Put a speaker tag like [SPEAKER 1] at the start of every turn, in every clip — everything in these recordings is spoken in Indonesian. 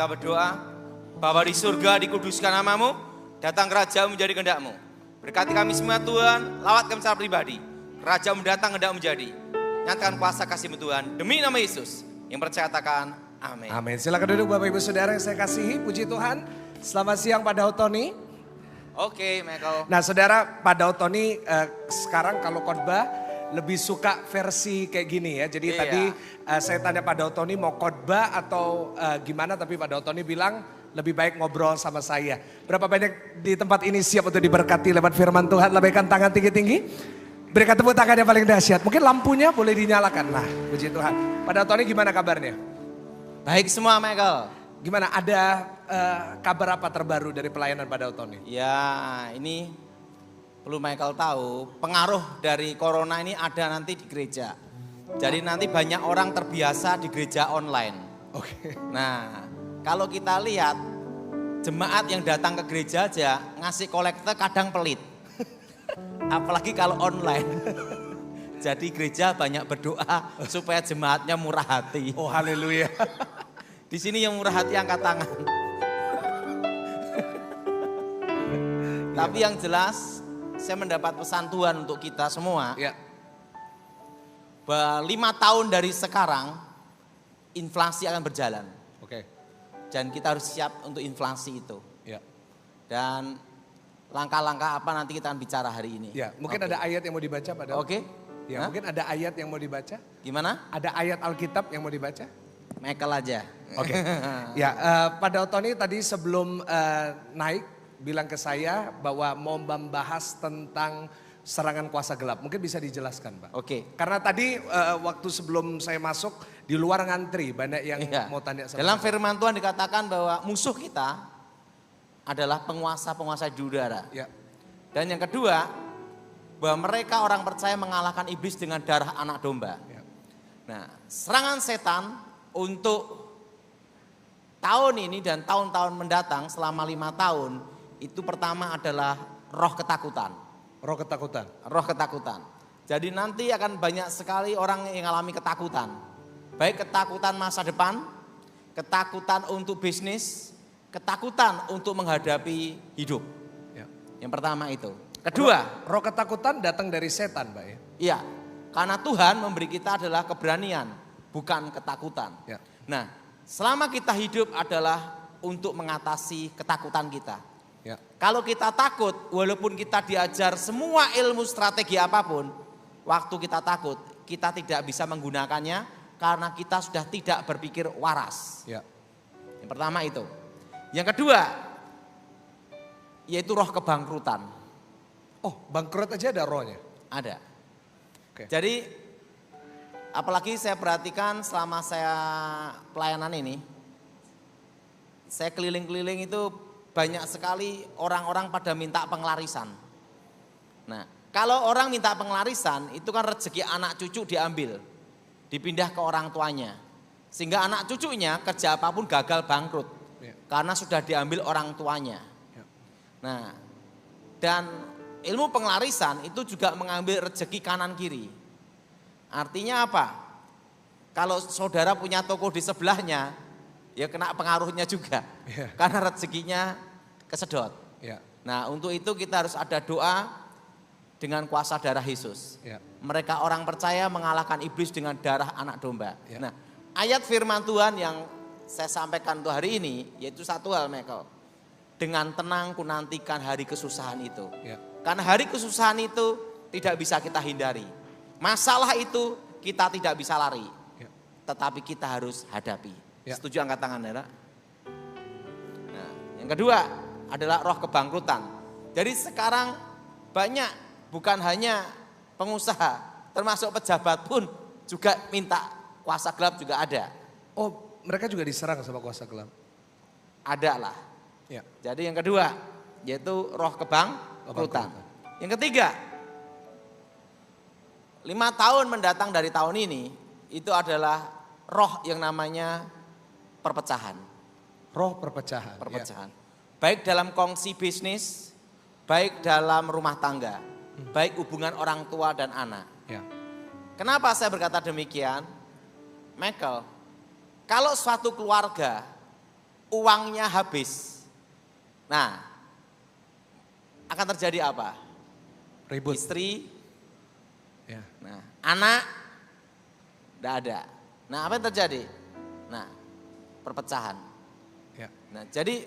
[SPEAKER 1] kita berdoa. Bapa di surga, dikuduskan namamu, datang kerajaan menjadi kehendak-Mu. Berkati kami semua Tuhan, lawat kami secara pribadi. Kerajaan mendatang kehendak menjadi. Nyatakan kuasa kasih-Mu Tuhan, demi nama Yesus. Yang percaya katakan amin.
[SPEAKER 2] Amin. Silakan duduk Bapak Ibu Saudara yang saya kasihi, puji Tuhan. Selamat siang Pak Daud Tony.
[SPEAKER 1] Oke, Michael.
[SPEAKER 2] Nah saudara, Pak Daud Tony sekarang kalau khotbah lebih suka versi kayak gini ya. Jadi tadi saya tanya Pak Daud Tony mau khotbah atau gimana, tapi Pak Daud Tony bilang lebih baik ngobrol sama saya. Berapa banyak di tempat ini siap untuk diberkati lewat firman Tuhan? Lambaikan tangan tinggi-tinggi. Berikan tepuk tangan yang paling dahsyat. Mungkin lampunya boleh dinyalakan. Nah, puji Tuhan. Pak Daud Tony gimana kabarnya?
[SPEAKER 1] Baik semua, Michael.
[SPEAKER 2] Gimana, ada kabar apa terbaru dari pelayanan Pak Daud Tony?
[SPEAKER 1] Ya, ini perlu Michael tahu, pengaruh dari corona ini ada nanti di gereja. Jadi nanti banyak orang terbiasa di gereja online.
[SPEAKER 2] Oke.
[SPEAKER 1] Nah, kalau kita lihat jemaat yang datang ke gereja aja ngasih kolekte kadang pelit. Apalagi kalau online. Jadi gereja banyak berdoa supaya jemaatnya murah hati.
[SPEAKER 2] Oh haleluya.
[SPEAKER 1] Di sini yang murah hati angkat tangan. Tapi yang jelas saya mendapat pesan Tuhan untuk kita semua.
[SPEAKER 2] Ya.
[SPEAKER 1] Bahwa 5 tahun dari sekarang inflasi akan berjalan.
[SPEAKER 2] Oke.
[SPEAKER 1] Dan kita harus siap untuk inflasi itu.
[SPEAKER 2] Ya.
[SPEAKER 1] Dan langkah-langkah apa nanti kita akan bicara hari ini.
[SPEAKER 2] Ya, mungkin ada ayat yang mau dibaca Pak Daud.
[SPEAKER 1] Oke.
[SPEAKER 2] Ya, mungkin ada ayat yang mau dibaca.
[SPEAKER 1] Gimana?
[SPEAKER 2] Ada ayat Alkitab yang mau dibaca.
[SPEAKER 1] Michael aja.
[SPEAKER 2] Oke. Ya, Pak Daud Tony tadi sebelum naik bilang ke saya bahwa mau membahas tentang serangan kuasa gelap. Mungkin bisa dijelaskan Pak.
[SPEAKER 1] Oke.
[SPEAKER 2] Karena tadi waktu sebelum saya masuk di luar ngantri banyak yang mau tanya sama
[SPEAKER 1] Dalam
[SPEAKER 2] saya.
[SPEAKER 1] firman Tuhan dikatakan bahwa musuh kita adalah penguasa-penguasa di udara.
[SPEAKER 2] Ya.
[SPEAKER 1] Dan yang kedua, bahwa mereka orang percaya mengalahkan iblis dengan darah anak domba.
[SPEAKER 2] Ya.
[SPEAKER 1] Nah, serangan setan untuk tahun ini dan tahun-tahun mendatang selama 5 tahun, itu pertama adalah roh ketakutan.
[SPEAKER 2] Roh ketakutan.
[SPEAKER 1] Roh ketakutan. Jadi nanti akan banyak sekali orang yang mengalami ketakutan. Baik ketakutan masa depan, ketakutan untuk bisnis, ketakutan untuk menghadapi hidup.
[SPEAKER 2] Ya.
[SPEAKER 1] Yang pertama itu. Kedua,
[SPEAKER 2] roh ketakutan datang dari setan Pak ya.
[SPEAKER 1] iya, karena Tuhan memberi kita adalah keberanian, bukan ketakutan.
[SPEAKER 2] Ya.
[SPEAKER 1] Nah, selama kita hidup adalah untuk mengatasi ketakutan kita.
[SPEAKER 2] Ya.
[SPEAKER 1] Kalau kita takut, walaupun kita diajar semua ilmu strategi apapun, waktu kita takut, kita tidak bisa menggunakannya karena kita sudah tidak berpikir waras.
[SPEAKER 2] Ya.
[SPEAKER 1] Yang pertama itu. Yang kedua, yaitu roh kebangkrutan.
[SPEAKER 2] Oh, bangkrut aja ada rohnya.
[SPEAKER 1] Ada.
[SPEAKER 2] Oke.
[SPEAKER 1] Jadi, apalagi saya perhatikan selama saya pelayanan ini, saya keliling-keliling itu banyak sekali orang-orang pada minta pengelarisan. Nah, kalau orang minta pengelarisan itu kan rezeki anak cucu diambil, dipindah ke orang tuanya. Sehingga anak cucunya kerja apapun gagal bangkrut.
[SPEAKER 2] Ya.
[SPEAKER 1] Karena sudah diambil orang tuanya.
[SPEAKER 2] Ya.
[SPEAKER 1] Nah, dan ilmu pengelarisan itu juga mengambil rezeki kanan kiri. Artinya apa? Kalau saudara punya toko di sebelahnya, ya kena pengaruhnya juga.
[SPEAKER 2] Ya.
[SPEAKER 1] Karena rezekinya kesedot.
[SPEAKER 2] Ya.
[SPEAKER 1] Nah, untuk itu kita harus ada doa dengan kuasa darah Yesus.
[SPEAKER 2] Ya.
[SPEAKER 1] Mereka orang percaya mengalahkan iblis dengan darah anak domba.
[SPEAKER 2] Ya.
[SPEAKER 1] Nah, ayat firman Tuhan yang saya sampaikan untuk hari ini yaitu satu hal, Michael. Dengan tenang ku nantikan hari kesusahan itu.
[SPEAKER 2] Ya.
[SPEAKER 1] Karena hari kesusahan itu tidak bisa kita hindari. Masalah itu kita tidak bisa lari.
[SPEAKER 2] Ya.
[SPEAKER 1] Tetapi kita harus hadapi.
[SPEAKER 2] Ya.
[SPEAKER 1] Setuju angkat tangan, Saudara? Nah, yang kedua adalah roh kebangkrutan. Jadi sekarang banyak, bukan hanya pengusaha, termasuk pejabat pun juga minta kuasa gelap juga ada.
[SPEAKER 2] Oh, mereka juga diserang sama kuasa gelap.
[SPEAKER 1] Ada lah.
[SPEAKER 2] Ya.
[SPEAKER 1] Jadi yang kedua yaitu roh kebangkrutan. Yang ketiga, 5 tahun mendatang dari tahun ini itu adalah roh yang namanya perpecahan.
[SPEAKER 2] Roh perpecahan.
[SPEAKER 1] Perpecahan. Baik dalam kongsi bisnis, baik dalam rumah tangga, baik hubungan orang tua dan anak.
[SPEAKER 2] Ya.
[SPEAKER 1] Kenapa saya berkata demikian? Michael, kalau suatu keluarga uangnya habis. Nah, akan terjadi apa?
[SPEAKER 2] Ribut.
[SPEAKER 1] Istri,
[SPEAKER 2] Ya.
[SPEAKER 1] nah, anak, tidak ada. Nah, apa yang terjadi? Nah, perpecahan.
[SPEAKER 2] Ya.
[SPEAKER 1] Nah, jadi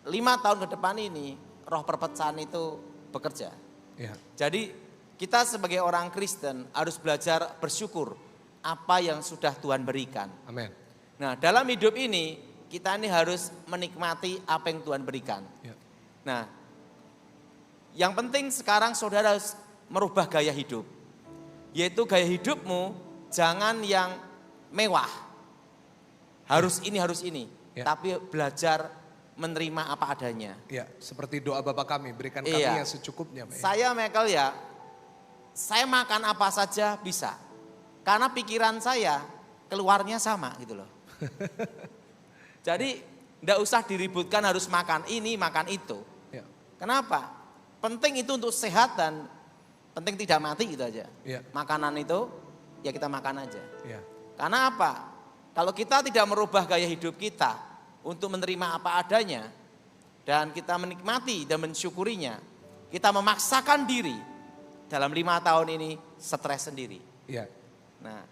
[SPEAKER 1] 5 tahun ke depan ini roh perpecahan itu bekerja.
[SPEAKER 2] Ya.
[SPEAKER 1] Jadi kita sebagai orang Kristen harus belajar bersyukur apa yang sudah Tuhan berikan.
[SPEAKER 2] Amin.
[SPEAKER 1] Nah, dalam hidup ini kita ini harus menikmati apa yang Tuhan berikan.
[SPEAKER 2] Ya.
[SPEAKER 1] Nah, yang penting sekarang saudara harus merubah gaya hidup. Yaitu gaya hidupmu jangan yang mewah. Harus ini, harus ini.
[SPEAKER 2] Ya.
[SPEAKER 1] Tapi belajar menerima apa adanya.
[SPEAKER 2] Ya, seperti doa Bapa kami, berikan kami
[SPEAKER 1] Iya.
[SPEAKER 2] yang secukupnya. Pak.
[SPEAKER 1] Saya Michael ya, saya makan apa saja bisa. Karena pikiran saya keluarnya sama gitu loh. Jadi enggak usah diributkan harus makan ini, makan itu.
[SPEAKER 2] Ya.
[SPEAKER 1] Kenapa? Penting itu untuk sehat dan penting tidak mati gitu aja.
[SPEAKER 2] Ya.
[SPEAKER 1] Makanan itu ya kita makan aja.
[SPEAKER 2] Ya.
[SPEAKER 1] Karena apa? Kalau kita tidak merubah gaya hidup kita untuk menerima apa adanya dan kita menikmati dan mensyukurinya, kita memaksakan diri dalam 5 tahun ini stres sendiri.
[SPEAKER 2] Ya.
[SPEAKER 1] Nah,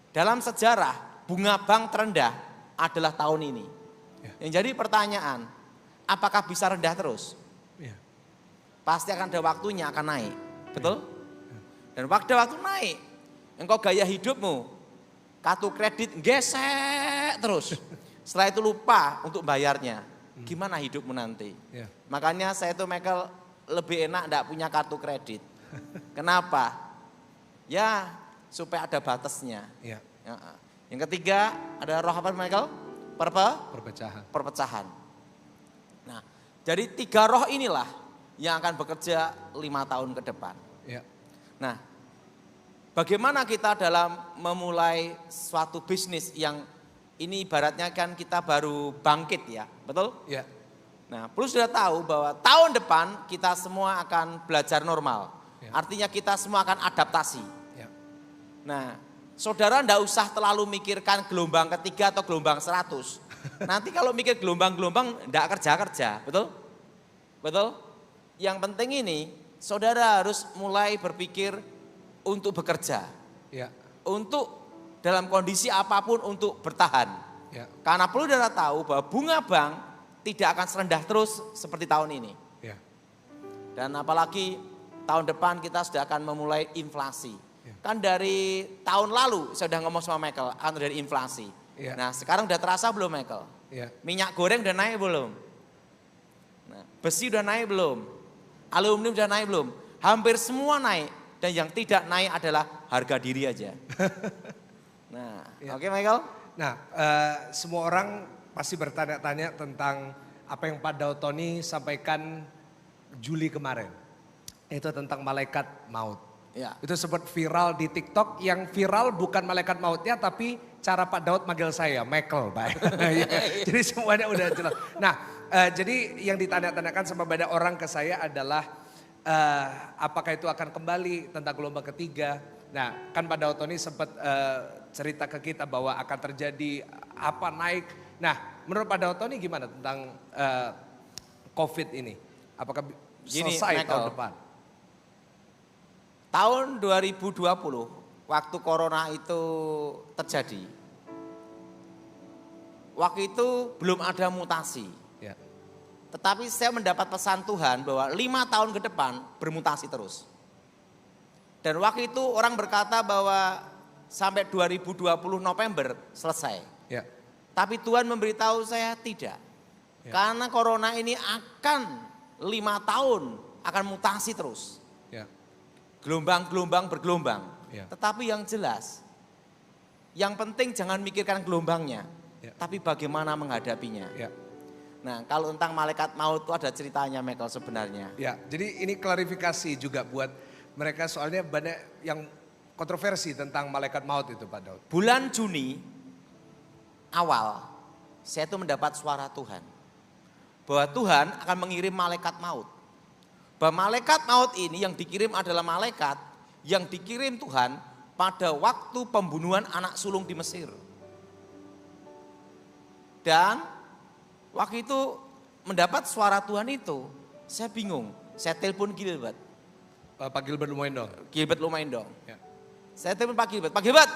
[SPEAKER 1] dalam sejarah bunga bank terendah adalah tahun ini.
[SPEAKER 2] Ya.
[SPEAKER 1] Yang jadi pertanyaan, apakah bisa rendah terus?
[SPEAKER 2] Ya.
[SPEAKER 1] Pasti akan ada waktunya akan naik, betul? Dan waktu naik, engkau gaya hidupmu, kartu kredit gesek terus. Setelah itu lupa untuk bayarnya. Gimana hidupmu nanti?
[SPEAKER 2] Ya.
[SPEAKER 1] Makanya saya tuh Michael lebih enak enggak punya kartu kredit. Kenapa? Ya supaya ada batasnya.
[SPEAKER 2] Ya.
[SPEAKER 1] Ya. Yang ketiga ada roh apa Michael?
[SPEAKER 2] Perpecahan.
[SPEAKER 1] Perpecahan. Nah, jadi 3 roh inilah yang akan bekerja 5 tahun ke depan.
[SPEAKER 2] Ya.
[SPEAKER 1] Nah, bagaimana kita dalam memulai suatu bisnis yang ini ibaratnya kan kita baru bangkit ya, betul?
[SPEAKER 2] Ya.
[SPEAKER 1] Nah, perlu sudah tahu bahwa tahun depan kita semua akan belajar normal.
[SPEAKER 2] Ya.
[SPEAKER 1] Artinya kita semua akan adaptasi.
[SPEAKER 2] Ya.
[SPEAKER 1] Nah, saudara enggak usah terlalu mikirkan gelombang ketiga atau gelombang 100. Nanti kalau mikir gelombang-gelombang enggak kerja-kerja, betul? Betul? Yang penting ini, saudara harus mulai berpikir untuk bekerja.
[SPEAKER 2] Ya.
[SPEAKER 1] Untuk dalam kondisi apapun untuk bertahan.
[SPEAKER 2] Ya.
[SPEAKER 1] Karena perlu saudara tahu bahwa bunga bank tidak akan serendah terus seperti tahun ini.
[SPEAKER 2] Ya.
[SPEAKER 1] Dan apalagi tahun depan kita sudah akan memulai inflasi.
[SPEAKER 2] Ya.
[SPEAKER 1] Kan dari tahun lalu saya sudah ngomong sama Michael akan terjadi inflasi.
[SPEAKER 2] Ya.
[SPEAKER 1] Nah sekarang udah terasa belum Michael?
[SPEAKER 2] Ya.
[SPEAKER 1] Minyak goreng udah naik belum? Nah, besi udah naik belum? Aluminium udah naik belum? Hampir semua naik. Dan yang tidak naik adalah harga diri aja. Nah,
[SPEAKER 2] Ya.
[SPEAKER 1] oke Michael?
[SPEAKER 2] Nah, semua orang pasti bertanya-tanya tentang apa yang Pak Dautoni sampaikan Juli kemarin. Itu tentang malaikat maut.
[SPEAKER 1] Ya.
[SPEAKER 2] Itu sempat viral di TikTok. Yang viral bukan malaikat mautnya tapi cara Pak Daud manggil saya, Michael. Pak. Ya, jadi semuanya udah jelas. Nah, jadi yang ditanya-tanyakan sama banyak orang ke saya adalah apakah itu akan kembali tentang gelombang ketiga. Nah, kan Pak Dautoni sempat cerita ke kita bahwa akan terjadi apa naik. Nah, menurut Pak Dautoni gimana tentang COVID ini? Apakah
[SPEAKER 1] Gini,
[SPEAKER 2] selesai
[SPEAKER 1] Michael.
[SPEAKER 2] tahun depan?
[SPEAKER 1] Tahun 2020 waktu corona itu terjadi. Waktu itu belum ada mutasi.
[SPEAKER 2] Ya.
[SPEAKER 1] Tetapi saya mendapat pesan Tuhan bahwa 5 tahun ke depan bermutasi terus. Dan waktu itu orang berkata bahwa sampai 2020 November selesai.
[SPEAKER 2] Ya.
[SPEAKER 1] Tapi Tuhan memberitahu saya tidak.
[SPEAKER 2] Ya.
[SPEAKER 1] Karena corona ini akan 5 tahun akan mutasi terus.
[SPEAKER 2] Ya.
[SPEAKER 1] Gelombang-gelombang bergelombang.
[SPEAKER 2] Ya.
[SPEAKER 1] Tetapi yang jelas, yang penting jangan mikirkan gelombangnya.
[SPEAKER 2] Ya.
[SPEAKER 1] Tapi bagaimana menghadapinya.
[SPEAKER 2] Ya.
[SPEAKER 1] Nah kalau tentang malaikat maut itu ada ceritanya Michael sebenarnya.
[SPEAKER 2] Ya, jadi ini klarifikasi juga buat mereka soalnya banyak yang kontroversi tentang malaikat maut itu Pak Daud.
[SPEAKER 1] Bulan Juni awal saya itu mendapat suara Tuhan. Bahwa Tuhan akan mengirim malaikat maut. Bahwa malaikat maut ini yang dikirim adalah malaikat yang dikirim Tuhan pada waktu pembunuhan anak sulung di Mesir. Dan waktu itu mendapat suara Tuhan itu, saya bingung. Saya telepon Gilbert.
[SPEAKER 2] Pak Gilbert lumayan dong.
[SPEAKER 1] Gilbert lumayan dong.
[SPEAKER 2] Ya.
[SPEAKER 1] Saya telepon Pak Gilbert. Pak Gilbert,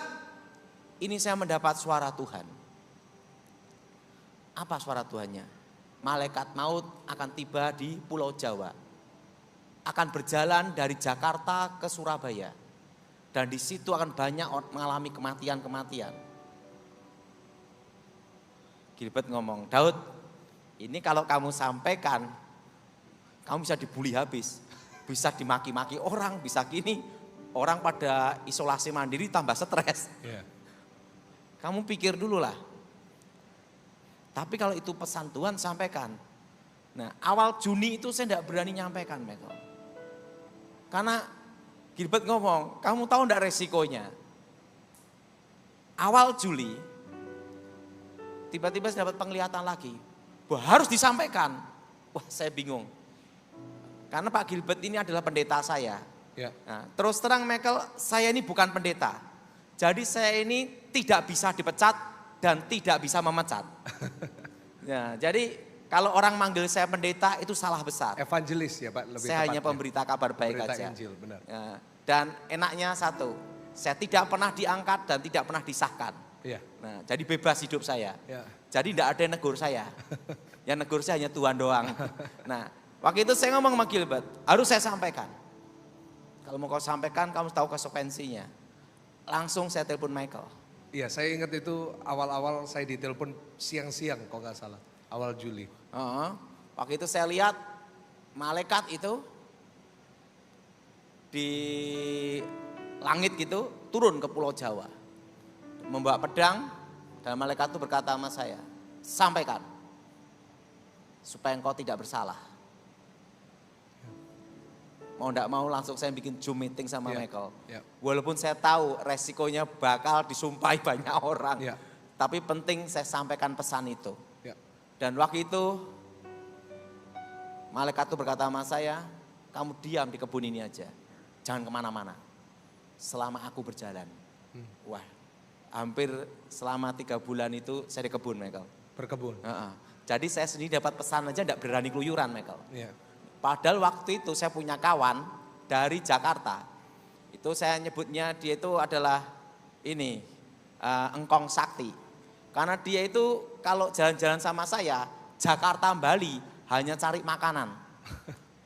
[SPEAKER 1] ini saya mendapat suara Tuhan. Apa suara Tuhannya? Malaikat maut akan tiba di Pulau Jawa. Akan berjalan dari Jakarta ke Surabaya. Dan di situ akan banyak mengalami kematian-kematian. Gilbert ngomong, Daud, ini kalau kamu sampaikan, kamu bisa dibully habis. Bisa dimaki-maki orang, bisa gini. Orang pada isolasi mandiri tambah stres.
[SPEAKER 2] Yeah.
[SPEAKER 1] Kamu pikir dulu lah. Tapi kalau itu pesan Tuhan, sampaikan. Nah, awal Juni itu saya tidak berani nyampaikan, Michael. Karena Gilbert ngomong, kamu tahu enggak resikonya? Awal Juli, tiba-tiba saya dapat penglihatan lagi. Bahwa harus disampaikan. Wah, saya bingung. Karena Pak Gilbert ini adalah pendeta saya.
[SPEAKER 2] Ya.
[SPEAKER 1] Nah, terus terang Michael, saya ini bukan pendeta. Jadi saya ini tidak bisa dipecat dan tidak bisa memecat. Ya, jadi kalau orang manggil saya pendeta itu salah besar.
[SPEAKER 2] Evangelis ya Pak, lebih
[SPEAKER 1] Saya
[SPEAKER 2] tepatnya.
[SPEAKER 1] hanya pemberita kabar baik
[SPEAKER 2] Berita
[SPEAKER 1] aja.
[SPEAKER 2] Injil, benar.
[SPEAKER 1] Ya, dan enaknya satu, saya tidak pernah diangkat dan tidak pernah disahkan.
[SPEAKER 2] Iya.
[SPEAKER 1] Nah, jadi bebas hidup saya.
[SPEAKER 2] Ya.
[SPEAKER 1] Jadi tidak ada yang negur saya. Yang negur saya hanya Tuhan doang. Nah, waktu itu saya ngomong sama Gilbert, harus saya sampaikan. Kalau mau kau sampaikan, kamu tahu konsekuensinya. Langsung saya telepon Michael.
[SPEAKER 2] Iya, saya ingat itu awal-awal saya ditelepon siang-siang kalau nggak salah, awal Juli.
[SPEAKER 1] Waktu itu saya lihat malaikat itu di langit gitu turun ke Pulau Jawa. Membawa pedang dan malaikat itu berkata sama saya, sampaikan supaya engkau tidak bersalah. Mau enggak mau langsung saya bikin Zoom meeting sama Michael. Walaupun saya tahu resikonya bakal disumpahi banyak orang. Tapi penting saya sampaikan pesan itu. Dan waktu itu malaikat itu berkata sama saya, kamu diam di kebun ini aja. Jangan kemana-mana. Selama aku berjalan. Wah, hampir selama 3 bulan itu saya di kebun, Michael.
[SPEAKER 2] Berkebun.
[SPEAKER 1] Jadi saya sendiri dapat pesan aja enggak berani keluyuran, Michael. Padahal waktu itu saya punya kawan dari Jakarta. Itu saya nyebutnya dia itu adalah ini, engkong sakti. Karena dia itu kalau jalan-jalan sama saya, Jakarta Bali hanya cari makanan.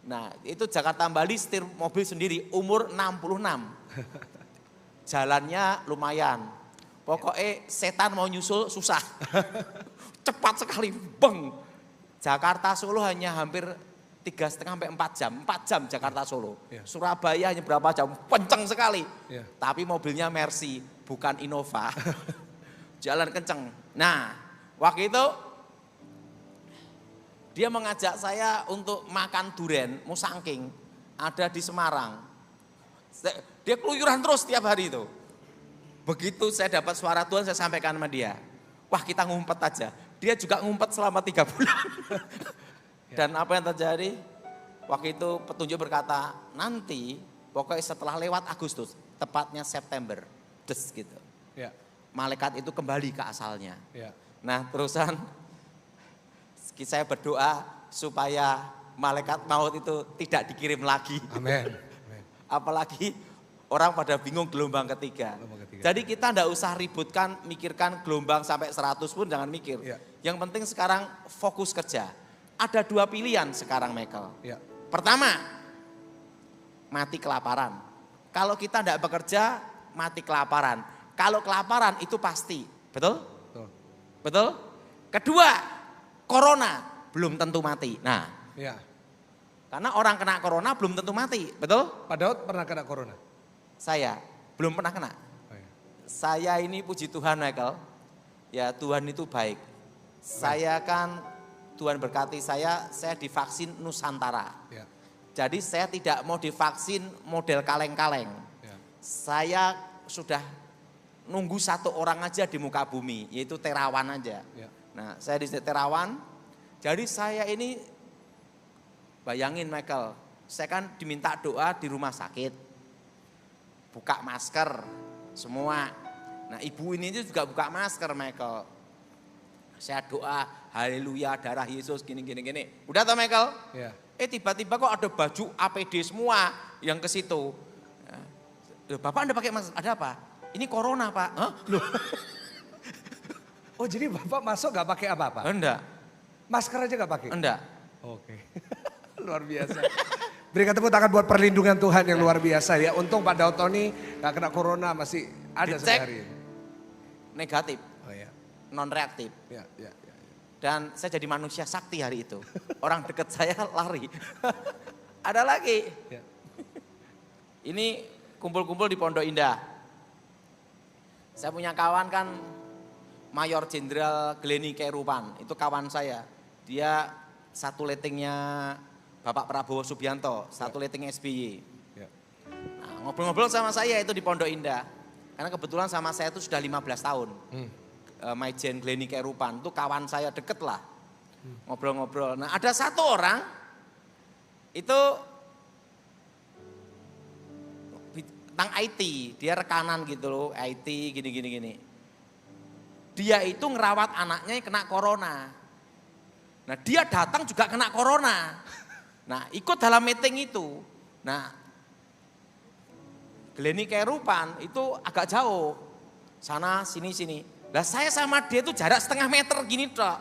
[SPEAKER 1] Nah itu Jakarta Bali setir mobil sendiri, umur 66. Jalannya lumayan. Pokoknya setan mau nyusul susah. Cepat sekali, beng. Jakarta Solo hanya hampir 3,5 sampai 4 jam. 4 jam Jakarta Solo. Surabaya hanya berapa jam, kenceng sekali. Tapi mobilnya Mercy, bukan Innova. Jalan kenceng. Nah, waktu itu dia mengajak saya untuk makan durian musangking. Ada di Semarang. Dia keluyuran terus tiap hari itu. Begitu saya dapat suara Tuhan, saya sampaikan sama dia. Wah, kita ngumpet aja. Dia juga ngumpet selama 3 bulan. Dan apa yang terjadi? Waktu itu petunjuk berkata, nanti pokoknya setelah lewat Agustus, tepatnya September, des gitu. Malaikat itu kembali ke asalnya. Nah terusan saya berdoa supaya malaikat maut itu tidak dikirim lagi.
[SPEAKER 2] Amin.
[SPEAKER 1] Apalagi orang pada bingung gelombang ketiga. Jadi kita enggak usah ributkan, mikirkan gelombang sampai 100 pun jangan mikir. Yang penting sekarang fokus kerja. Ada 2 pilihan sekarang, Michael. Pertama, mati kelaparan. Kalau kita tidak bekerja, mati kelaparan. Kalau kelaparan itu pasti, betul? Betul? Kedua, corona belum tentu mati. Nah, karena orang kena corona belum tentu mati, betul?
[SPEAKER 2] Pak Daud pernah kena corona?
[SPEAKER 1] Saya belum pernah kena. Saya ini puji Tuhan, Michael. Ya Tuhan itu baik. Saya kan Tuhan berkati saya divaksin Nusantara. Jadi saya tidak mau divaksin model kaleng-kaleng. Saya sudah nunggu 1 orang aja di muka bumi, yaitu Terawan aja. Nah saya di Terawan, jadi saya ini bayangin Michael, saya kan diminta doa di rumah sakit. Buka masker semua. Nah ibu ini juga buka masker Michael. Saya doa, haleluya darah Yesus gini. Udah toh Michael?
[SPEAKER 2] Ya.
[SPEAKER 1] Tiba-tiba kok ada baju APD semua yang ke situ. Bapak Anda pakai masker, ada apa? Ini corona Pak. Hah? Loh.
[SPEAKER 2] Oh jadi Bapak masuk gak pakai apa-apa?
[SPEAKER 1] Enggak.
[SPEAKER 2] Masker aja gak pakai?
[SPEAKER 1] Enggak.
[SPEAKER 2] Oke. Luar biasa. Berikan tepuk tangan buat perlindungan Tuhan yang luar biasa ya. Untung Pak Dautoni gak kena corona, masih ada sampai hari ini.
[SPEAKER 1] Negatif.
[SPEAKER 2] Oh ya.
[SPEAKER 1] Non reaktif.
[SPEAKER 2] Ya.
[SPEAKER 1] Dan saya jadi manusia sakti hari itu. Orang deket saya lari. Ada lagi.
[SPEAKER 2] Ya.
[SPEAKER 1] Ini kumpul-kumpul di Pondok Indah. Saya punya kawan kan Mayor Jenderal Glenny Kerupan. Itu kawan saya. Dia satu letingnya Bapak Prabowo Subianto. Satu leting SBY.
[SPEAKER 2] Ya.
[SPEAKER 1] Nah, ngobrol-ngobrol sama saya itu di Pondok Indah. Karena kebetulan sama saya itu sudah 15 tahun. Maijen Glenny Kerupan itu kawan saya deket lah. Ngobrol-ngobrol. Nah ada satu orang itu tentang IT. Dia rekanan gitu loh, IT gini. Dia itu ngerawat anaknya yang kena corona. Nah dia datang juga kena corona. Nah ikut dalam meeting itu. Nah Glenny Kerupan itu agak jauh. Sana sini. Lah saya sama dia itu jarak setengah meter gini toh.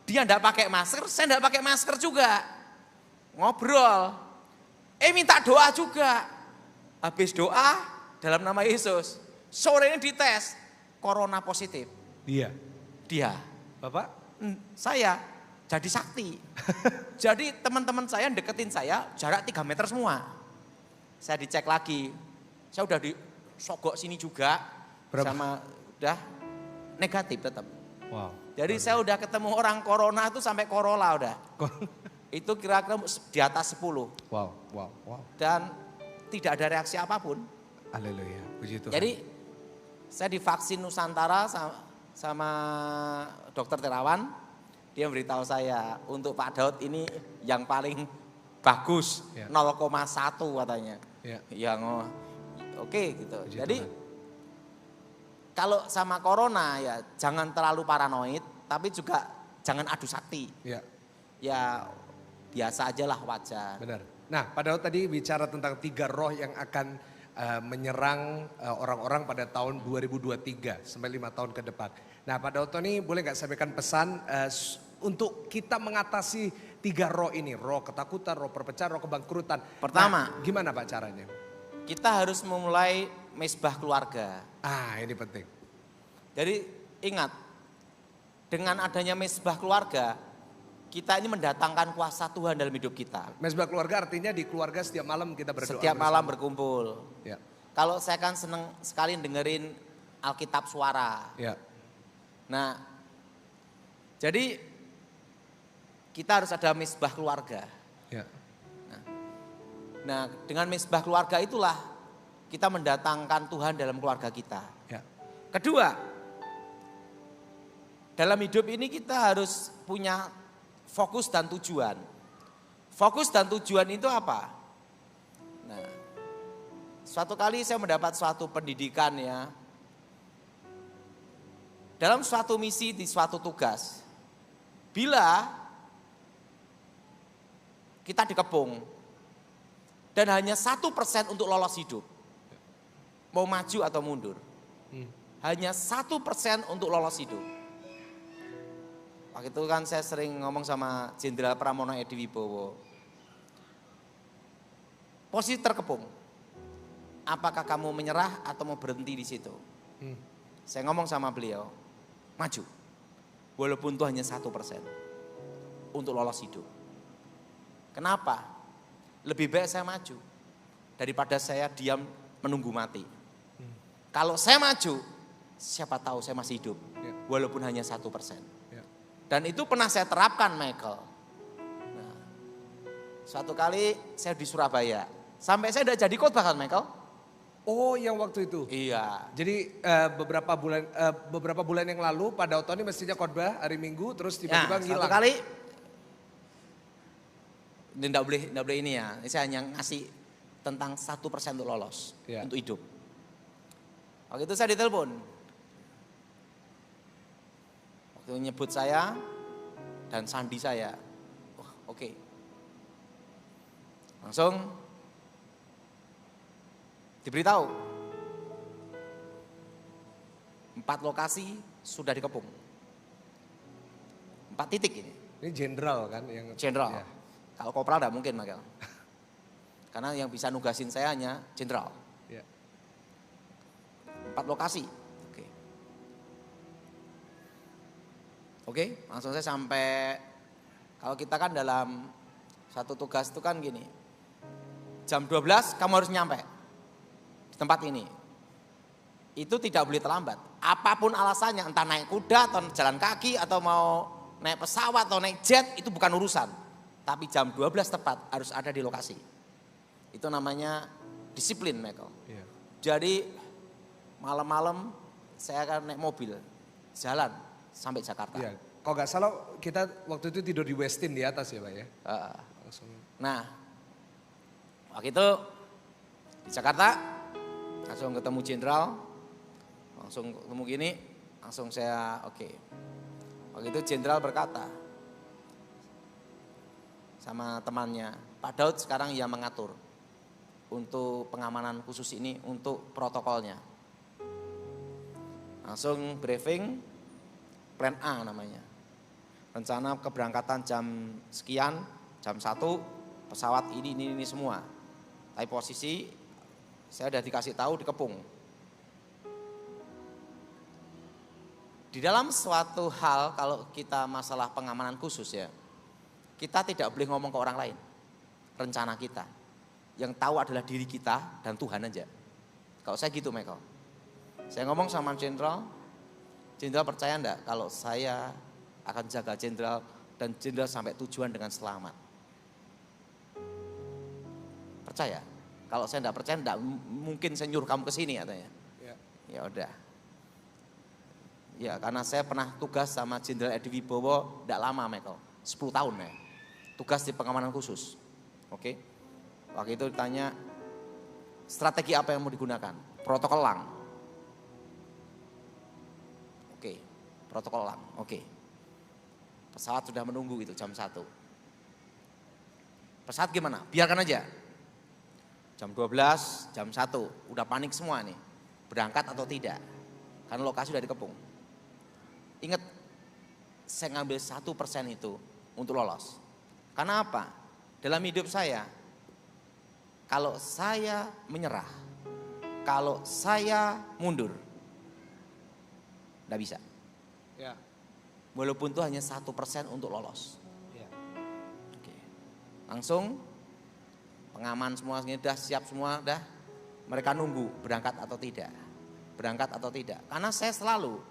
[SPEAKER 1] Dia enggak pakai masker, saya enggak pakai masker juga. Ngobrol. Minta doa juga. Habis doa dalam nama Yesus. Sore ini dites, corona positif.
[SPEAKER 2] Dia. Bapak?
[SPEAKER 1] Saya jadi sakti. Jadi teman-teman saya deketin saya jarak 3 meter semua. Saya dicek lagi. Saya udah disogok sini juga.
[SPEAKER 2] Berapa?
[SPEAKER 1] Sama udah negatif tetap.
[SPEAKER 2] Wow.
[SPEAKER 1] Jadi saya udah ketemu orang corona itu sampai Corolla udah. Itu kira-kira di atas 10.
[SPEAKER 2] Wow.
[SPEAKER 1] Dan tidak ada reaksi apapun.
[SPEAKER 2] Haleluya, puji Tuhan.
[SPEAKER 1] Jadi saya divaksin Nusantara sama dokter Terawan. Dia memberitahu saya untuk Pak Daud ini yang paling bagus,
[SPEAKER 2] Ya.
[SPEAKER 1] 0,1 katanya.
[SPEAKER 2] Ya.
[SPEAKER 1] Yang oke gitu.
[SPEAKER 2] Puji
[SPEAKER 1] Jadi
[SPEAKER 2] Tuhan.
[SPEAKER 1] kalau sama corona ya jangan terlalu paranoid, tapi juga jangan adu sakti.
[SPEAKER 2] Ya.
[SPEAKER 1] Ya biasa aja lah, wajar.
[SPEAKER 2] Benar. Nah, Pak Daud tadi bicara tentang 3 roh yang akan menyerang orang-orang pada tahun 2023 sampai 5 tahun ke depan. Nah, Pak Daud ini boleh nggak sampaikan pesan untuk kita mengatasi 3 roh ini, roh ketakutan, roh perpecahan, roh kebangkrutan.
[SPEAKER 1] Pertama,
[SPEAKER 2] nah, gimana Pak caranya?
[SPEAKER 1] kita harus memulai mesbah keluarga.
[SPEAKER 2] Ini penting.
[SPEAKER 1] Jadi ingat, dengan adanya mesbah keluarga, kita ini mendatangkan kuasa Tuhan dalam hidup kita.
[SPEAKER 2] Mesbah keluarga artinya di keluarga setiap malam kita berdoa.
[SPEAKER 1] Setiap malam berkumpul.
[SPEAKER 2] Ya.
[SPEAKER 1] Kalau saya kan seneng sekali dengerin Alkitab suara.
[SPEAKER 2] Ya.
[SPEAKER 1] Nah, jadi kita harus ada mesbah keluarga.
[SPEAKER 2] Ya.
[SPEAKER 1] Nah, dengan mesbah keluarga itulah kita mendatangkan Tuhan dalam keluarga kita.
[SPEAKER 2] Ya.
[SPEAKER 1] Kedua, dalam hidup ini kita harus punya fokus dan tujuan. Fokus dan tujuan itu apa? Nah, suatu kali saya mendapat suatu pendidikan ya. Dalam suatu misi di suatu tugas. Bila kita dikepung dan hanya 1% untuk lolos hidup. Mau maju atau mundur. Hanya 1% untuk lolos hidup. Waktu itu kan saya sering ngomong sama Jenderal Pramono Edi Wibowo. Posisi terkepung. Apakah kamu menyerah atau mau berhenti di situ? Saya ngomong sama beliau, maju. Walaupun itu hanya 1% untuk lolos hidup. Kenapa? Lebih baik saya maju daripada saya diam menunggu mati. Kalau saya maju, siapa tahu saya masih hidup. Walaupun hanya 1%. Dan itu pernah saya terapkan, Michael. Nah, suatu kali saya di Surabaya. Sampai saya udah jadi khotbah kan, Michael?
[SPEAKER 2] Oh, yang waktu itu?
[SPEAKER 1] Iya.
[SPEAKER 2] Jadi beberapa bulan yang lalu Pak Daud ini mestinya khotbah hari Minggu terus tiba-tiba ngilang.
[SPEAKER 1] Satu kali, enggak boleh ini ya. Saya hanya ngasih tentang 1% untuk lolos, untuk hidup. Waktu itu saya ditelepon. Itu nyebut saya dan sandi saya. Wah, oke. Langsung diberitahu 4 lokasi sudah dikepung. 4 titik ini.
[SPEAKER 2] Ini jenderal kan yang
[SPEAKER 1] Jenderal.
[SPEAKER 2] ya.
[SPEAKER 1] Kalau kopral enggak mungkin, Michael. Karena yang bisa nugasin saya hanya jenderal.
[SPEAKER 2] Ya.
[SPEAKER 1] 4 lokasi. Oke. Oke, langsung saya sampai, kalau kita kan dalam satu tugas itu kan gini. Jam 12 kamu harus nyampe di tempat ini. Itu tidak boleh terlambat. Apapun alasannya, entah naik kuda atau jalan kaki atau mau naik pesawat atau naik jet, itu bukan urusan. Tapi jam 12 tepat harus ada di lokasi. Itu namanya disiplin, Michael.
[SPEAKER 2] Ya.
[SPEAKER 1] Jadi malam-malam saya akan naik mobil, jalan sampai Jakarta.
[SPEAKER 2] Iya. Kalau nggak salah kita waktu itu tidur di Westin di atas ya Pak ya. Langsung.
[SPEAKER 1] Nah, waktu itu di Jakarta langsung ketemu jenderal, langsung ketemu gini, langsung saya oke. Waktu itu jenderal berkata sama temannya, Pak Daud sekarang yang mengatur untuk pengamanan khusus ini, untuk protokolnya. Langsung briefing, plan A namanya. Rencana keberangkatan jam sekian, jam 1, pesawat ini semua. Tapi posisi saya udah dikasih tahu dikepung. Di dalam suatu hal kalau kita masalah pengamanan khusus ya, kita tidak boleh ngomong ke orang lain. Rencana kita. Yang tahu adalah diri kita dan Tuhan aja. Kalau saya gitu, Michael. Saya ngomong sama jenderal, jenderal percaya enggak kalau saya akan jaga jenderal dan jenderal sampai tujuan dengan selamat? Percaya? Kalau saya enggak percaya, enggak mungkin saya nyuruh kamu ke sini katanya. Ya udah. Ya karena saya pernah tugas sama Jenderal Edi Wibowo enggak lama, Michael. 10 tahun ya. Tugas di pengamanan khusus. Oke. Waktu itu ditanya strategi apa yang mau digunakan? Protokol lang. Oke. Protokol lang. Oke. Pesawat sudah menunggu itu jam 1. Pesawat gimana? Biarkan aja. Jam 12, jam 1, udah panik semua nih. Berangkat atau tidak? Karena lokasi sudah dikepung. Ingat, saya ngambil 1% itu untuk lolos. Karena apa? Dalam hidup saya, kalau saya menyerah, kalau saya mundur, enggak bisa.
[SPEAKER 2] Ya.
[SPEAKER 1] Walaupun itu hanya 1% untuk lolos.
[SPEAKER 2] Ya.
[SPEAKER 1] Oke. Langsung pengaman semua sudah siap semua, dah. Mereka nunggu berangkat atau tidak. Berangkat atau tidak. Karena saya selalu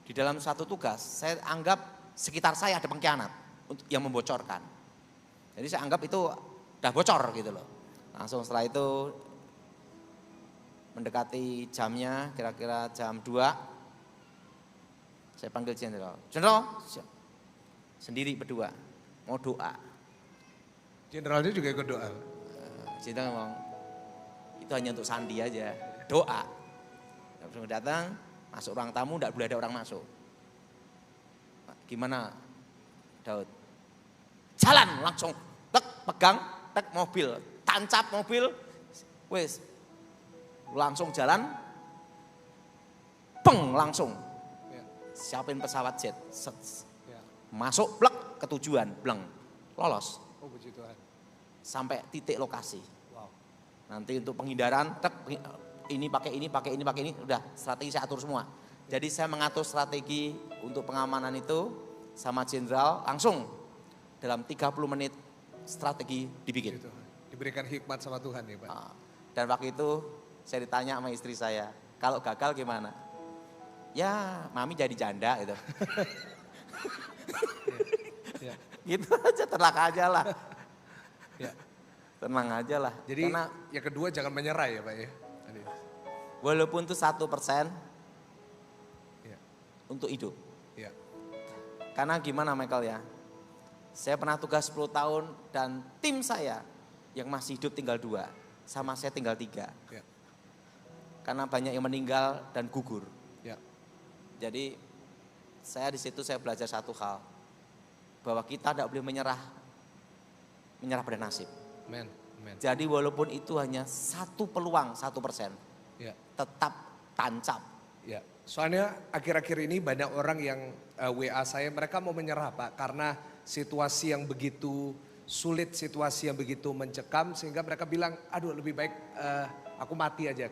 [SPEAKER 1] di dalam satu tugas, saya anggap sekitar saya ada pengkhianat yang membocorkan. Jadi saya anggap itu udah bocor gitu loh. Langsung setelah itu mendekati jamnya, kira-kira jam 2, saya panggil jenderal. Jenderal, sendiri berdua, mau doa.
[SPEAKER 2] Jenderalnya juga ikut doa.
[SPEAKER 1] Jenderal ngomong, itu hanya untuk sandi aja, doa. Langsung datang, masuk ruang tamu, enggak boleh ada orang masuk. Gimana Daud? Jalan langsung, tek, pegang, tek mobil, tancap mobil, wes, langsung jalan, peng langsung.
[SPEAKER 2] Ya.
[SPEAKER 1] Siapin pesawat jet,
[SPEAKER 2] Ya.
[SPEAKER 1] masuk, plek, ke tujuan, bleng, lolos.
[SPEAKER 2] Oh puji Tuhan.
[SPEAKER 1] Sampai titik lokasi.
[SPEAKER 2] Wow.
[SPEAKER 1] Nanti untuk penghindaran, tek, ini pakai ini, pakai ini, pakai ini, udah strategi saya atur semua. Jadi saya mengatur strategi untuk pengamanan itu sama jenderal langsung dalam 30 menit strategi dibikin.
[SPEAKER 2] Puji Tuhan. Diberikan hikmat sama Tuhan ya Pak.
[SPEAKER 1] Dan waktu itu saya ditanya sama istri saya, kalau gagal gimana? Ya mami jadi janda gitu.
[SPEAKER 2] Ya.
[SPEAKER 1] Gitu aja, tenang aja lah.
[SPEAKER 2] Ya.
[SPEAKER 1] Tenang aja lah.
[SPEAKER 2] Jadi
[SPEAKER 1] Karena
[SPEAKER 2] yang kedua jangan menyerah ya Pak ya.
[SPEAKER 1] walaupun itu 1%
[SPEAKER 2] Ya.
[SPEAKER 1] untuk hidup.
[SPEAKER 2] Ya.
[SPEAKER 1] Karena gimana Michael ya, saya pernah tugas 10 tahun dan tim saya yang masih hidup tinggal 2, sama saya tinggal 3.
[SPEAKER 2] Ya.
[SPEAKER 1] Karena banyak yang meninggal dan gugur.
[SPEAKER 2] Ya.
[SPEAKER 1] Jadi Saya di situ saya belajar satu hal, bahwa kita tidak boleh menyerah pada nasib.
[SPEAKER 2] Amen. Amen.
[SPEAKER 1] Jadi walaupun itu hanya satu peluang 1%,
[SPEAKER 2] Ya.
[SPEAKER 1] tetap tancap.
[SPEAKER 2] Ya. Soalnya akhir-akhir ini banyak orang yang WA saya, mereka mau menyerah Pak, karena situasi yang begitu sulit, situasi yang begitu mencekam, sehingga mereka bilang, aduh lebih baik aku mati aja.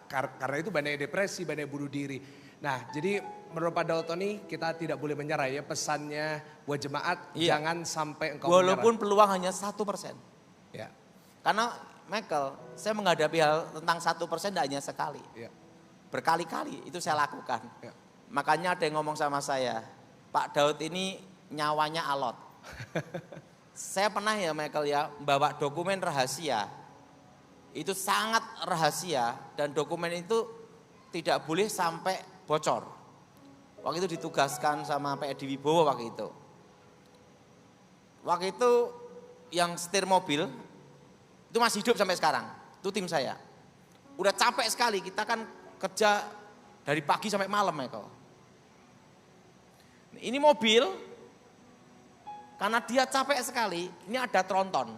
[SPEAKER 2] Karena itu banyak depresi, banyak bunuh diri. Nah jadi menurut Pak Dautoni kita tidak boleh menyerah ya, pesannya buat jemaat,
[SPEAKER 1] Iya.
[SPEAKER 2] jangan sampai engkau
[SPEAKER 1] Walaupun
[SPEAKER 2] menyerah.
[SPEAKER 1] peluang hanya 1%.
[SPEAKER 2] Ya.
[SPEAKER 1] Karena Michael, saya menghadapi hal tentang 1% tidak hanya sekali.
[SPEAKER 2] Ya.
[SPEAKER 1] Berkali-kali itu saya lakukan.
[SPEAKER 2] Ya.
[SPEAKER 1] Makanya ada yang ngomong sama saya, Pak Daud ini nyawanya alot. Saya pernah ya Michael ya, bawa dokumen rahasia. Itu sangat rahasia dan dokumen itu tidak boleh sampai bocor. Waktu itu ditugaskan sama Pak Edi Wibowo waktu itu. Waktu itu yang setir mobil itu masih hidup sampai sekarang. Itu tim saya. Udah capek sekali, kita kan kerja dari pagi sampai malam Michael. Ini mobil, karena dia capek sekali, ini ada tronton.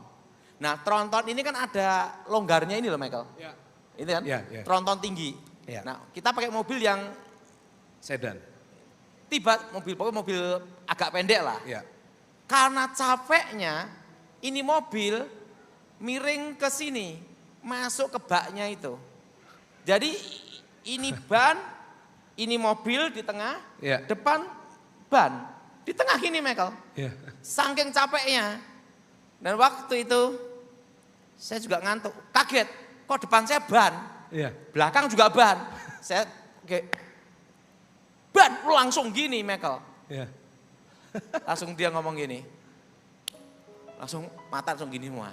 [SPEAKER 1] Nah tronton ini kan ada longgarnya ini loh Michael.
[SPEAKER 2] Ya.
[SPEAKER 1] Itu kan,
[SPEAKER 2] Ya, ya.
[SPEAKER 1] tronton tinggi.
[SPEAKER 2] Ya.
[SPEAKER 1] Nah kita pakai mobil yang
[SPEAKER 2] Sedan.
[SPEAKER 1] pokoknya mobil agak pendek lah.
[SPEAKER 2] Ya.
[SPEAKER 1] Karena capeknya, ini mobil miring ke sini, masuk ke baknya itu. Jadi ini ban, ini mobil di tengah,
[SPEAKER 2] Ya.
[SPEAKER 1] depan ban. Di tengah gini Michael,
[SPEAKER 2] Ya.
[SPEAKER 1] saking capeknya. Dan waktu itu saya juga ngantuk, kaget, kok depan saya ban,
[SPEAKER 2] Ya.
[SPEAKER 1] belakang juga ban. Saya kayak, ban langsung gini Michael.
[SPEAKER 2] Ya.
[SPEAKER 1] Langsung dia ngomong gini, langsung mata langsung gini semua.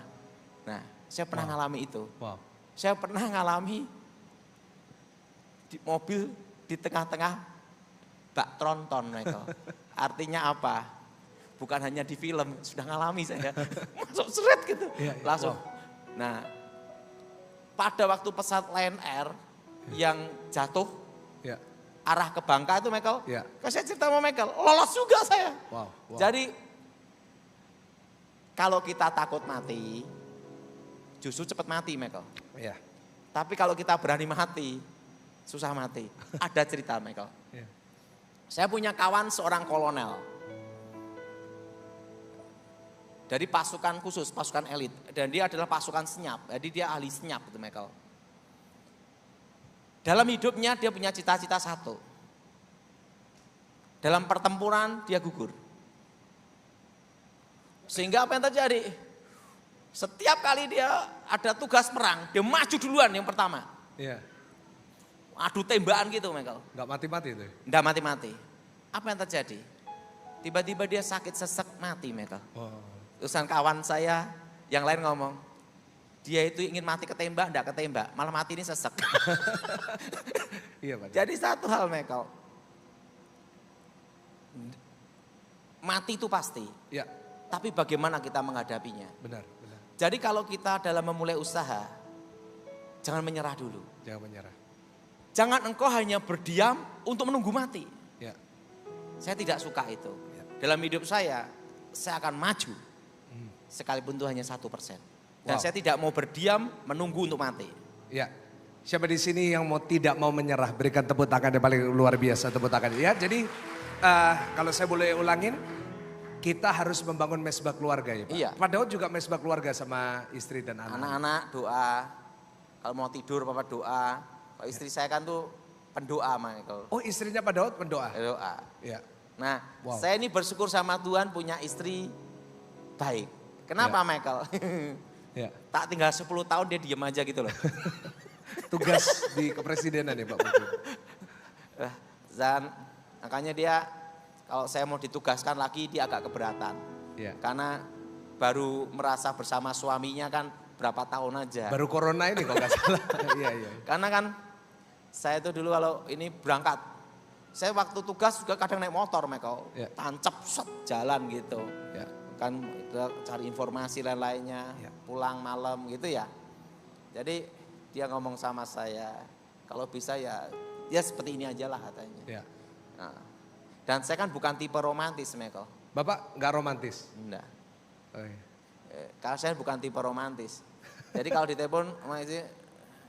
[SPEAKER 1] Nah saya pernah ngalami itu.
[SPEAKER 2] Wow.
[SPEAKER 1] Saya pernah ngalami di mobil di tengah-tengah bak tronton Michael. Artinya apa? Bukan hanya di film, sudah ngalami saya. Masuk seret gitu.
[SPEAKER 2] Iya, iya.
[SPEAKER 1] Langsung.
[SPEAKER 2] Wow.
[SPEAKER 1] Nah pada waktu pesawat Lion Air yang jatuh
[SPEAKER 2] Ya.
[SPEAKER 1] arah ke Bangka itu Michael.
[SPEAKER 2] Ya.
[SPEAKER 1] Kan saya cerita sama Michael, lolos juga saya.
[SPEAKER 2] Wow. Wow.
[SPEAKER 1] Jadi kalau kita takut mati, justru cepat mati Michael.
[SPEAKER 2] Ya.
[SPEAKER 1] Tapi kalau kita berani mati, susah mati. Ada cerita Michael.
[SPEAKER 2] Ya.
[SPEAKER 1] Saya punya kawan seorang kolonel. Dari pasukan khusus, pasukan elit. Dan dia adalah pasukan senyap. Jadi dia ahli senyap itu Michael. Dalam hidupnya dia punya cita-cita satu. Dalam pertempuran dia gugur. Sehingga apa yang terjadi? Setiap kali dia ada tugas perang, dia maju duluan yang pertama.
[SPEAKER 2] Ya.
[SPEAKER 1] Adu tembakan gitu Michael.
[SPEAKER 2] Nggak mati-mati itu.
[SPEAKER 1] Nggak mati-mati. Apa yang terjadi? Tiba-tiba dia sakit sesek mati Michael.
[SPEAKER 2] Wow.
[SPEAKER 1] Urusan kawan saya yang lain ngomong, dia itu ingin mati ketembak, enggak ketembak, malah mati ini sesek.
[SPEAKER 2] Iya Pak.
[SPEAKER 1] Jadi satu hal Michael, mati itu pasti,
[SPEAKER 2] Ya.
[SPEAKER 1] tapi bagaimana kita menghadapinya.
[SPEAKER 2] Benar. Benar.
[SPEAKER 1] Jadi kalau kita dalam memulai usaha, jangan menyerah dulu.
[SPEAKER 2] Jangan menyerah.
[SPEAKER 1] Jangan engkau hanya berdiam untuk menunggu mati.
[SPEAKER 2] Ya.
[SPEAKER 1] Saya tidak suka itu.
[SPEAKER 2] Ya.
[SPEAKER 1] Dalam hidup saya akan maju. Sekalipun itu hanya 1%. Dan
[SPEAKER 2] Wow.
[SPEAKER 1] saya tidak mau berdiam menunggu untuk mati.
[SPEAKER 2] Ya. Siapa di sini yang tidak mau menyerah? Berikan tepuk tangan yang paling luar biasa, tepuk tangan. Ya, jadi kalau saya boleh ulangin, kita harus membangun mesbah keluarga ya Pak.
[SPEAKER 1] Iya.
[SPEAKER 2] Pak Daud juga mesbah keluarga sama istri dan anak.
[SPEAKER 1] Anak-anak doa, kalau mau tidur papa doa. Kalau istri saya kan tuh pendoa Michael.
[SPEAKER 2] Oh istrinya Pak Daud pendoa?
[SPEAKER 1] Doa.
[SPEAKER 2] Ya.
[SPEAKER 1] Nah
[SPEAKER 2] Wow.
[SPEAKER 1] saya ini bersyukur sama Tuhan punya istri baik. Kenapa Michael?
[SPEAKER 2] Ya.
[SPEAKER 1] Tak tinggal 10 tahun dia diem aja gitu loh.
[SPEAKER 2] Tugas di kepresidenan ya Pak mungkin.
[SPEAKER 1] Dan makanya dia kalau saya mau ditugaskan lagi dia agak keberatan.
[SPEAKER 2] Ya.
[SPEAKER 1] Karena baru merasa bersama suaminya kan berapa tahun aja.
[SPEAKER 2] Baru corona ini kalau nggak salah. Iya iya.
[SPEAKER 1] Karena kan saya itu dulu kalau ini berangkat, saya waktu tugas juga kadang naik motor Michael,
[SPEAKER 2] Ya.
[SPEAKER 1] tancap set jalan gitu.
[SPEAKER 2] Ya.
[SPEAKER 1] Kan cari informasi dan lainnya,
[SPEAKER 2] Ya.
[SPEAKER 1] pulang malam gitu ya. Jadi dia ngomong sama saya, kalau bisa ya seperti ini aja lah katanya.
[SPEAKER 2] Ya.
[SPEAKER 1] Nah, Dan saya kan bukan tipe romantis, Michael.
[SPEAKER 2] Bapak nggak romantis?
[SPEAKER 1] Enggak.
[SPEAKER 2] Oh, iya.
[SPEAKER 1] Kalau saya bukan tipe romantis. Jadi kalau ditelepon sama istri,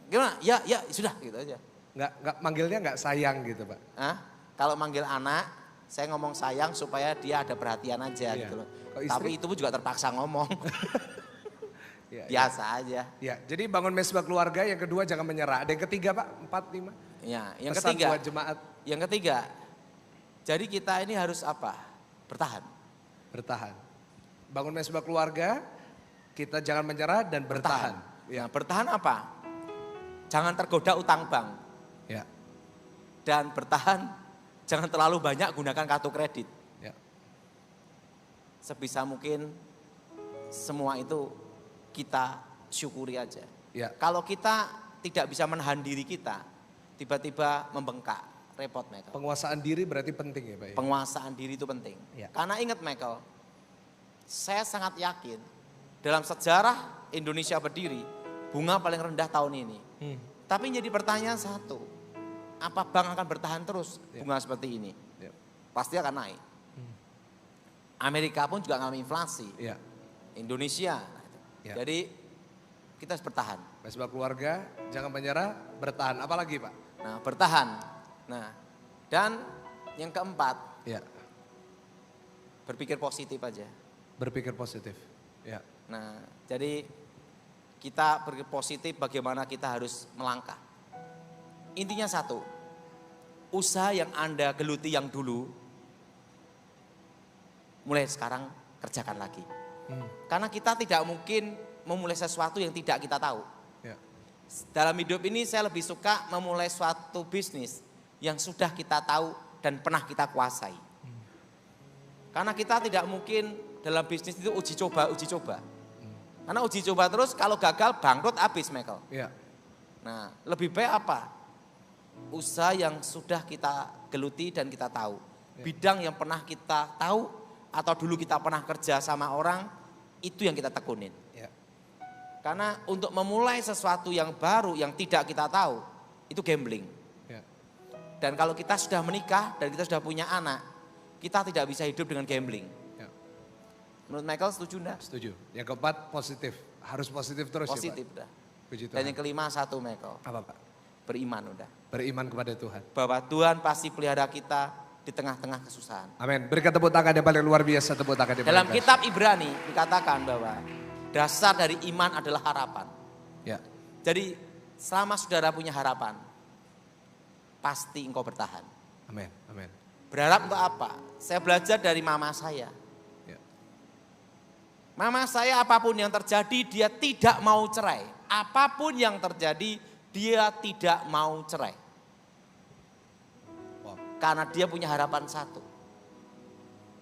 [SPEAKER 1] gimana? Ya, sudah gitu aja.
[SPEAKER 2] Nggak manggilnya nggak sayang gitu Pak?
[SPEAKER 1] Hah? Kalau manggil anak, saya ngomong sayang supaya dia ada perhatian aja
[SPEAKER 2] Iya.
[SPEAKER 1] gitu loh.
[SPEAKER 2] Kalau istri?
[SPEAKER 1] Tapi itu pun juga terpaksa ngomong.
[SPEAKER 2] Ya,
[SPEAKER 1] Biasa aja.
[SPEAKER 2] ya, jadi bangun mesbah keluarga, yang kedua jangan menyerah. Ada yang ketiga Pak, 4, 5.
[SPEAKER 1] Ya, yang
[SPEAKER 2] Pesan
[SPEAKER 1] ketiga.
[SPEAKER 2] buat jemaat.
[SPEAKER 1] Yang ketiga, jadi kita ini harus apa? Bertahan.
[SPEAKER 2] Bertahan. Bangun mesbah keluarga, kita jangan menyerah dan bertahan.
[SPEAKER 1] Ya, bertahan apa? Jangan tergoda utang bank.
[SPEAKER 2] Ya,
[SPEAKER 1] Dan bertahan, jangan terlalu banyak gunakan kartu kredit.
[SPEAKER 2] ya,
[SPEAKER 1] Sebisa mungkin semua itu kita syukuri aja.
[SPEAKER 2] ya.
[SPEAKER 1] Kalau kita tidak bisa menahan diri kita, tiba-tiba membengkak, repot Michael.
[SPEAKER 2] Penguasaan diri berarti penting ya Pak ya?
[SPEAKER 1] Penguasaan diri itu penting.
[SPEAKER 2] Ya.
[SPEAKER 1] Karena ingat Michael, saya sangat yakin dalam sejarah Indonesia berdiri, bunga paling rendah tahun ini. Tapi jadi pertanyaan satu, apa bank akan bertahan terus bunga seperti ini?
[SPEAKER 2] Ya.
[SPEAKER 1] Pasti akan naik. Amerika pun juga mengalami inflasi.
[SPEAKER 2] Ya.
[SPEAKER 1] Indonesia.
[SPEAKER 2] Ya.
[SPEAKER 1] Jadi kita harus bertahan.
[SPEAKER 2] Mesbah keluarga, jangan menyerah, bertahan. Apalagi Pak?
[SPEAKER 1] Nah, bertahan. Nah, dan yang keempat,
[SPEAKER 2] Ya,
[SPEAKER 1] berpikir positif aja.
[SPEAKER 2] berpikir positif. Ya,
[SPEAKER 1] Nah, jadi kita berpikir positif bagaimana kita harus melangkah. Intinya satu, usaha yang Anda geluti yang dulu, mulai sekarang kerjakan lagi. Karena kita tidak mungkin memulai sesuatu yang tidak kita tahu.
[SPEAKER 2] ya,
[SPEAKER 1] Dalam hidup ini saya lebih suka memulai suatu bisnis yang sudah kita tahu dan pernah kita kuasai. Karena kita tidak mungkin dalam bisnis itu uji coba. Karena uji coba terus kalau gagal bangkrut habis Michael.
[SPEAKER 2] ya,
[SPEAKER 1] Nah lebih baik apa? Usaha yang sudah kita geluti dan kita tahu. Bidang yang pernah kita tahu atau dulu kita pernah kerja sama orang, itu yang kita tekunin.
[SPEAKER 2] ya,
[SPEAKER 1] Karena untuk memulai sesuatu yang baru yang tidak kita tahu, itu gambling.
[SPEAKER 2] ya.
[SPEAKER 1] Dan kalau kita sudah menikah dan kita sudah punya anak, kita tidak bisa hidup dengan gambling.
[SPEAKER 2] Ya.
[SPEAKER 1] Menurut Michael setuju enggak?
[SPEAKER 2] Setuju. Yang keempat positif, harus positif terus
[SPEAKER 1] Positif
[SPEAKER 2] ya Pak.
[SPEAKER 1] udah.
[SPEAKER 2] Puji
[SPEAKER 1] Dan
[SPEAKER 2] Tuhan.
[SPEAKER 1] yang kelima satu Michael,
[SPEAKER 2] Apa Pak?
[SPEAKER 1] beriman udah.
[SPEAKER 2] Beriman kepada Tuhan.
[SPEAKER 1] Bahwa Tuhan pasti pelihara kita di tengah-tengah kesusahan.
[SPEAKER 2] Amin. Berikan tepuk tangan yang paling luar biasa, tepuk tangan yang
[SPEAKER 1] Dalam
[SPEAKER 2] paling
[SPEAKER 1] kitab Ibrani dikatakan bahwa dasar dari iman adalah harapan.
[SPEAKER 2] Ya,
[SPEAKER 1] Jadi selama saudara punya harapan, pasti engkau bertahan.
[SPEAKER 2] amin, amin.
[SPEAKER 1] Berharap untuk apa? Saya belajar dari mama saya.
[SPEAKER 2] Ya,
[SPEAKER 1] Mama saya apapun yang terjadi dia tidak mau cerai. Apapun yang terjadi dia tidak mau cerai.
[SPEAKER 2] wow.
[SPEAKER 1] Karena dia punya harapan satu.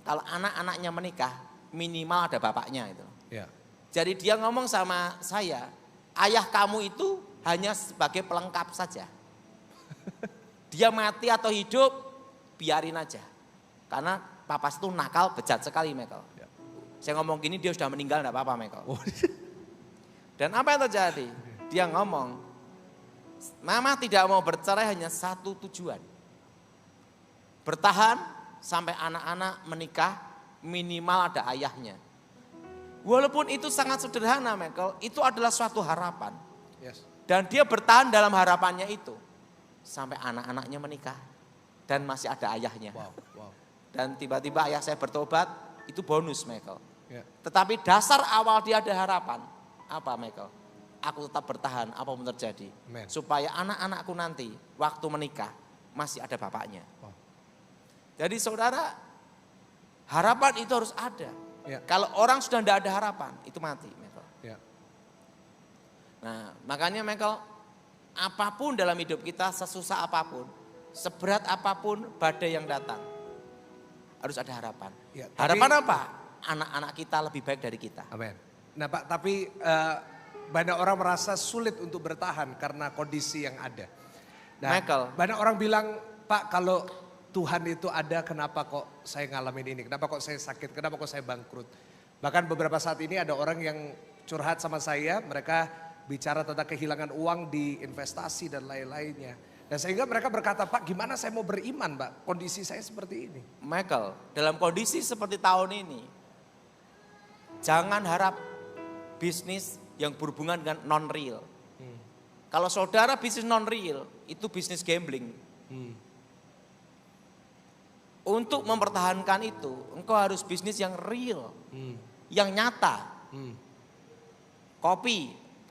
[SPEAKER 1] Kalau anak-anaknya menikah minimal ada bapaknya itu.
[SPEAKER 2] Ya,
[SPEAKER 1] Jadi dia ngomong sama saya, ayah kamu itu hanya sebagai pelengkap saja. Dia mati atau hidup biarin aja. Karena papa itu nakal bejat sekali Michael.
[SPEAKER 2] ya.
[SPEAKER 1] Saya ngomong gini dia sudah meninggal enggak apa-apa Michael.
[SPEAKER 2] Oh,
[SPEAKER 1] Dan apa yang terjadi? Dia ngomong, mama tidak mau bercerai hanya satu tujuan. Bertahan sampai anak-anak menikah minimal ada ayahnya. Walaupun itu sangat sederhana Michael, itu adalah suatu harapan.
[SPEAKER 2] yes.
[SPEAKER 1] Dan dia bertahan dalam harapannya itu. Sampai anak-anaknya menikah dan masih ada ayahnya.
[SPEAKER 2] Wow, wow.
[SPEAKER 1] Dan tiba-tiba ayah saya bertobat, itu bonus Michael.
[SPEAKER 2] Ya,
[SPEAKER 1] Tetapi dasar awal dia ada harapan. Apa Michael? Aku tetap bertahan apapun terjadi.
[SPEAKER 2] Amen.
[SPEAKER 1] Supaya anak-anakku nanti waktu menikah masih ada bapaknya.
[SPEAKER 2] wow.
[SPEAKER 1] Jadi saudara, harapan itu harus ada.
[SPEAKER 2] Ya,
[SPEAKER 1] Kalau orang sudah tidak ada harapan, itu mati Michael.
[SPEAKER 2] ya,
[SPEAKER 1] Nah makanya Michael, apapun dalam hidup kita, sesusah apapun, seberat apapun badai yang datang, harus ada harapan.
[SPEAKER 2] Ya, tapi-
[SPEAKER 1] Harapan apa? Anak-anak kita lebih baik dari kita.
[SPEAKER 2] amin. Nah Pak, tapi banyak orang merasa sulit untuk bertahan karena kondisi yang ada. Nah,
[SPEAKER 1] Michael.
[SPEAKER 2] banyak orang bilang, Pak kalau Tuhan itu ada, kenapa kok saya ngalamin ini? Kenapa kok saya sakit? Kenapa kok saya bangkrut? Bahkan beberapa saat ini ada orang yang curhat sama saya, mereka bicara tentang kehilangan uang di investasi dan lain-lainnya. Nah, sehingga mereka berkata, Pak gimana saya mau beriman Pak, kondisi saya seperti ini.
[SPEAKER 1] Michael, dalam kondisi seperti tahun ini, jangan harap bisnis yang berhubungan dengan non-real. Kalau saudara bisnis non-real, itu bisnis gambling. Untuk mempertahankan itu, engkau harus bisnis yang real, yang nyata.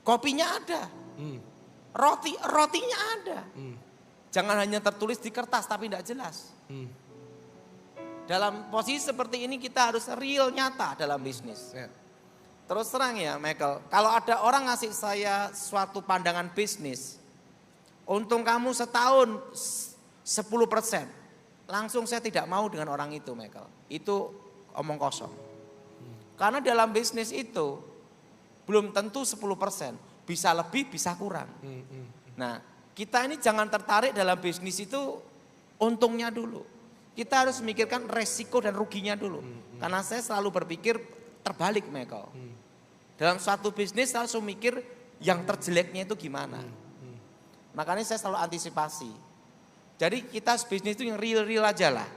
[SPEAKER 1] Kopinya ada. Rotinya ada. Jangan hanya tertulis di kertas tapi tidak jelas. Dalam posisi seperti ini kita harus real, nyata dalam bisnis. Terus terang ya Michael, kalau ada orang ngasih saya suatu pandangan bisnis, untung kamu setahun 10%, langsung saya tidak mau dengan orang itu Michael. Itu omong kosong. Karena dalam bisnis itu belum tentu 10%, bisa lebih, bisa kurang. Nah, kita ini jangan tertarik dalam bisnis itu untungnya dulu. Kita harus memikirkan resiko dan ruginya dulu. Karena saya selalu berpikir terbalik Michael. Dalam suatu bisnis saya langsung mikir yang terjeleknya itu gimana. Makanya saya selalu antisipasi. Jadi kita bisnis itu yang real-real aja lah.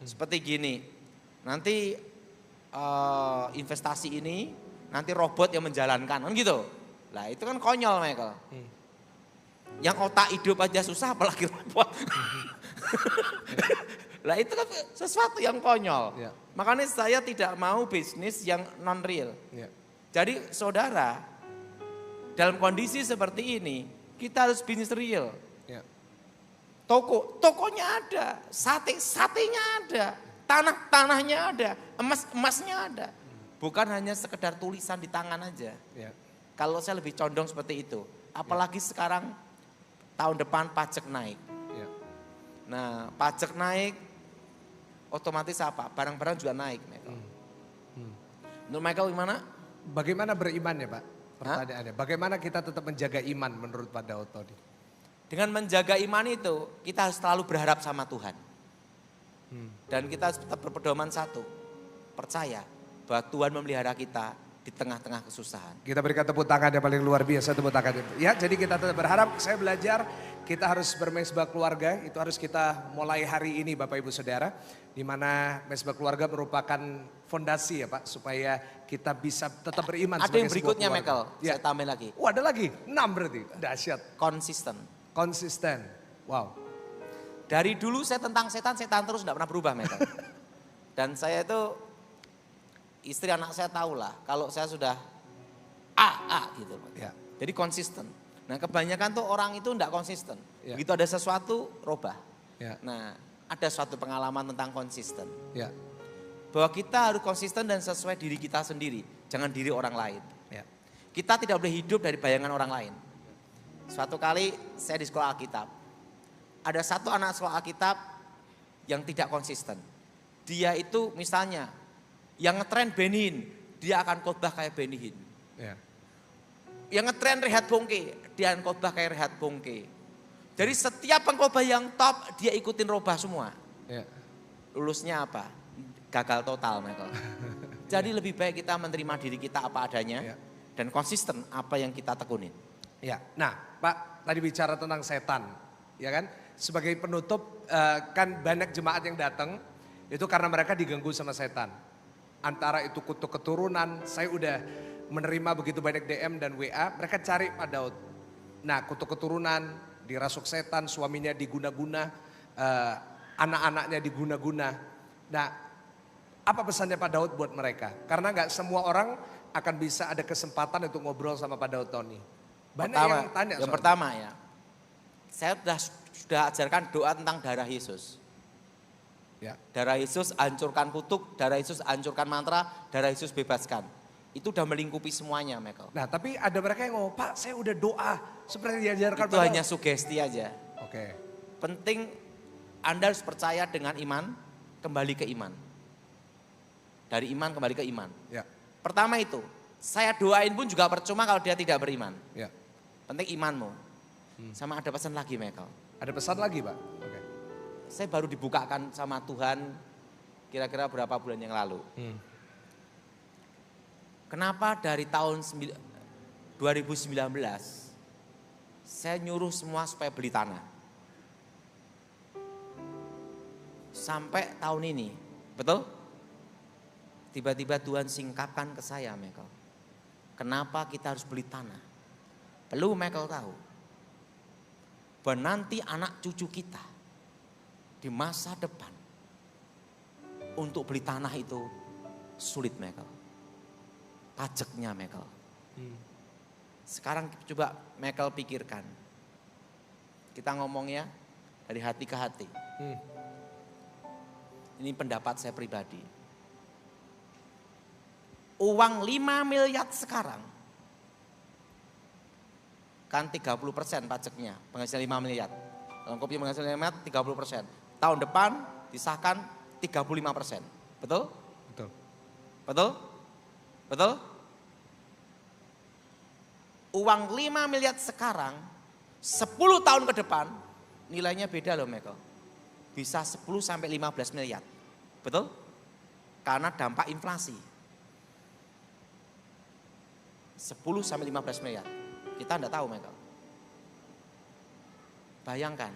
[SPEAKER 1] Seperti gini, nanti investasi ini, nanti robot yang menjalankan, kan gitu. Lah itu kan konyol Michael. Yang otak hidup aja susah apalagi robot. Lah itu kan sesuatu yang konyol. Makanya saya tidak mau bisnis yang non-real. Jadi saudara, dalam kondisi seperti ini, kita harus bisnis real. Tokonya ada, satenya ada, tanahnya ada, emasnya ada. Bukan hanya sekedar tulisan di tangan aja. Kalau saya lebih condong seperti itu. Apalagi sekarang tahun depan pajak naik. Nah pajak naik, otomatis apa? Barang-barang juga naik. Michael. Menurut Michael gimana?
[SPEAKER 2] Bagaimana berimannya Pak? Pertanyaannya, bagaimana kita tetap menjaga iman menurut Pak Daud tadi?
[SPEAKER 1] Dengan menjaga iman itu, kita harus selalu berharap sama Tuhan. Dan kita harus tetap berpedoman satu, percaya bahwa Tuhan memelihara kita di tengah-tengah kesusahan.
[SPEAKER 2] Kita berikan tepuk tangan yang paling luar biasa, tepuk tangan. Ya, jadi kita tetap berharap, saya belajar kita harus bermesbah keluarga, itu harus kita mulai hari ini Bapak Ibu Saudara. Di mana mesbah keluarga merupakan fondasi ya Pak, supaya kita bisa tetap beriman.
[SPEAKER 1] Ada yang berikutnya Michael, saya tambahin lagi.
[SPEAKER 2] Ada lagi, 6 berarti, dahsyat.
[SPEAKER 1] Konsisten.
[SPEAKER 2] Wow.
[SPEAKER 1] Dari dulu saya tentang setan terus tidak pernah berubah Michael. Dan saya itu, istri anak saya tahu lah, kalau saya sudah gitu. Jadi konsisten. Nah kebanyakan tuh orang itu tidak konsisten. Begitu ada sesuatu, robah. Nah ada suatu pengalaman tentang konsisten. Bahwa kita harus konsisten dan sesuai diri kita sendiri. Jangan diri orang lain. Kita tidak boleh hidup dari bayangan orang lain. Suatu kali saya di sekolah Alkitab. Ada satu anak sekolah Alkitab yang tidak konsisten. Dia itu misalnya yang ngetren Benny Hinn, dia akan khotbah kayak Benny Hinn. Yang ngetren Reinhard Bonnke, dia akan khotbah kayak Reinhard Bonnke. Jadi setiap pengkhotbah yang top dia ikutin robah semua. Lulusnya apa? Gagal total Michael. Jadi lebih baik kita menerima diri kita apa adanya dan konsisten apa yang kita tekunin.
[SPEAKER 2] Nah Pak tadi bicara tentang setan, ya kan? Sebagai penutup kan banyak jemaat yang datang itu karena mereka diganggu sama setan. Antara itu kutuk keturunan, saya udah menerima begitu banyak DM dan WA, mereka cari Pak Daud. Nah kutuk keturunan, dirasuk setan, suaminya diguna-guna, anak-anaknya diguna-guna. Nah apa pesannya Pak Daud buat mereka? Karena gak semua orang akan bisa ada kesempatan untuk ngobrol sama Pak Daud Tony. Banyak yang tanya.
[SPEAKER 1] Yang pertama ya, saya sudah ajarkan doa tentang darah Yesus. Darah Yesus hancurkan kutuk, darah Yesus hancurkan mantra, darah Yesus bebaskan. Itu udah melingkupi semuanya Michael.
[SPEAKER 2] Nah tapi ada mereka yang ngomong, Pak saya udah doa seperti diajarkan.
[SPEAKER 1] Itu hanya sugesti aja.
[SPEAKER 2] Oke.
[SPEAKER 1] Penting Anda harus percaya dengan iman, kembali ke iman. Dari iman kembali ke iman. Pertama itu, saya doain pun juga percuma kalau dia tidak beriman. Penting imanmu. Sama ada pesan lagi Michael.
[SPEAKER 2] Ada pesan lagi Pak? Oke.
[SPEAKER 1] Saya baru dibukakan sama Tuhan kira-kira berapa bulan yang lalu. Kenapa dari tahun 2019 saya nyuruh semua supaya beli tanah. sampai tahun ini, betul? Tiba-tiba Tuhan singkapkan ke saya, Michael. Kenapa kita harus beli tanah? Perlu Michael tahu, bahwa nanti anak cucu kita di masa depan untuk beli tanah itu sulit, Michael. Pajaknya, Michael. Sekarang coba Michael pikirkan. Kita ngomongnya dari hati ke hati. Ini pendapat saya pribadi. Uang 5 miliar sekarang, kan 30% pajaknya, penghasilan 5 miliar. Dalam kopi penghasilan 5 miliar 30%. Tahun depan disahkan 35%. Betul?
[SPEAKER 2] Betul.
[SPEAKER 1] Betul? Betul? Uang 5 miliar sekarang, 10 tahun ke depan, nilainya beda loh Michael. Bisa 10 sampai 15 miliar. Betul? Karena dampak inflasi. 10 sampai 15 miliar. Kita enggak tahu Michael. Bayangkan,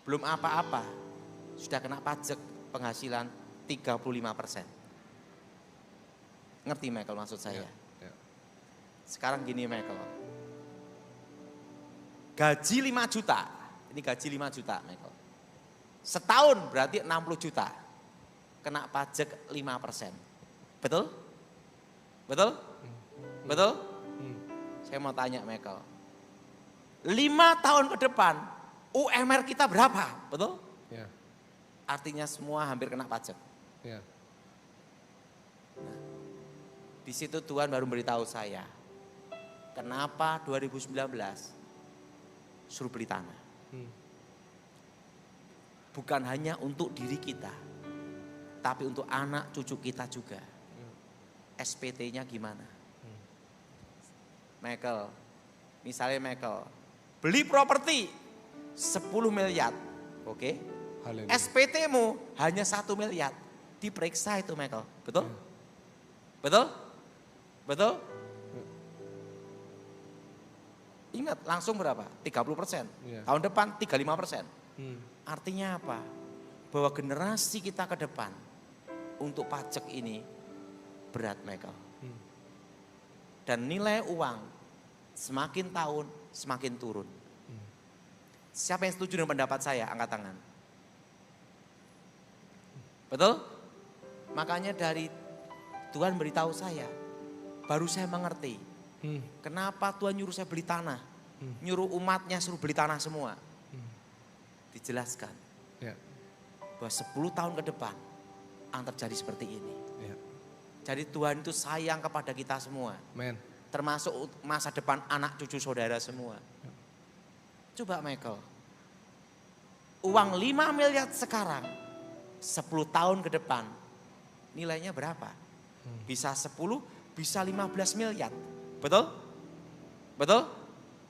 [SPEAKER 1] belum apa-apa, sudah kena pajak penghasilan 35%. Ngerti Michael maksud saya?
[SPEAKER 2] Ya.
[SPEAKER 1] Sekarang gini Michael. Gaji 5 juta, ini gaji 5 juta Michael. Setahun berarti 60 juta. Kena pajak 5%. Betul? Betul? Betul? Saya mau tanya Michael. 5 tahun ke depan UMR kita berapa? Betul?
[SPEAKER 2] Ya.
[SPEAKER 1] Artinya semua hampir kena pajak.
[SPEAKER 2] Ya.
[SPEAKER 1] Nah, di situ Tuhan baru beritahu saya. Kenapa 2019 suruh beli tanah. Bukan hanya untuk diri kita, tapi untuk anak cucu kita juga. SPT-nya gimana? Michael, misalnya Michael, beli properti 10 miliar, oke? SPT-mu hanya 1 miliar, diperiksa itu Michael, betul? Betul? Betul? Ingat langsung berapa? 30%. Tahun depan 35%. Artinya apa? Bahwa generasi kita ke depan untuk pajak ini berat Michael. Dan nilai uang semakin tahun semakin turun. Siapa yang setuju dengan pendapat saya? Angkat tangan. Betul? Makanya dari Tuhan beritahu saya, baru saya mengerti. Kenapa Tuhan nyuruh saya beli tanah? Nyuruh umatnya suruh beli tanah semua. Dijelaskan. Bahwa 10 tahun ke depan akan terjadi seperti ini. Jadi Tuhan itu sayang kepada kita semua.
[SPEAKER 2] Amen.
[SPEAKER 1] Termasuk masa depan anak cucu saudara semua. Coba Michael. Uang 5 miliar sekarang, 10 tahun ke depan, nilainya berapa? Bisa 10, bisa 15 miliar. Betul? Betul?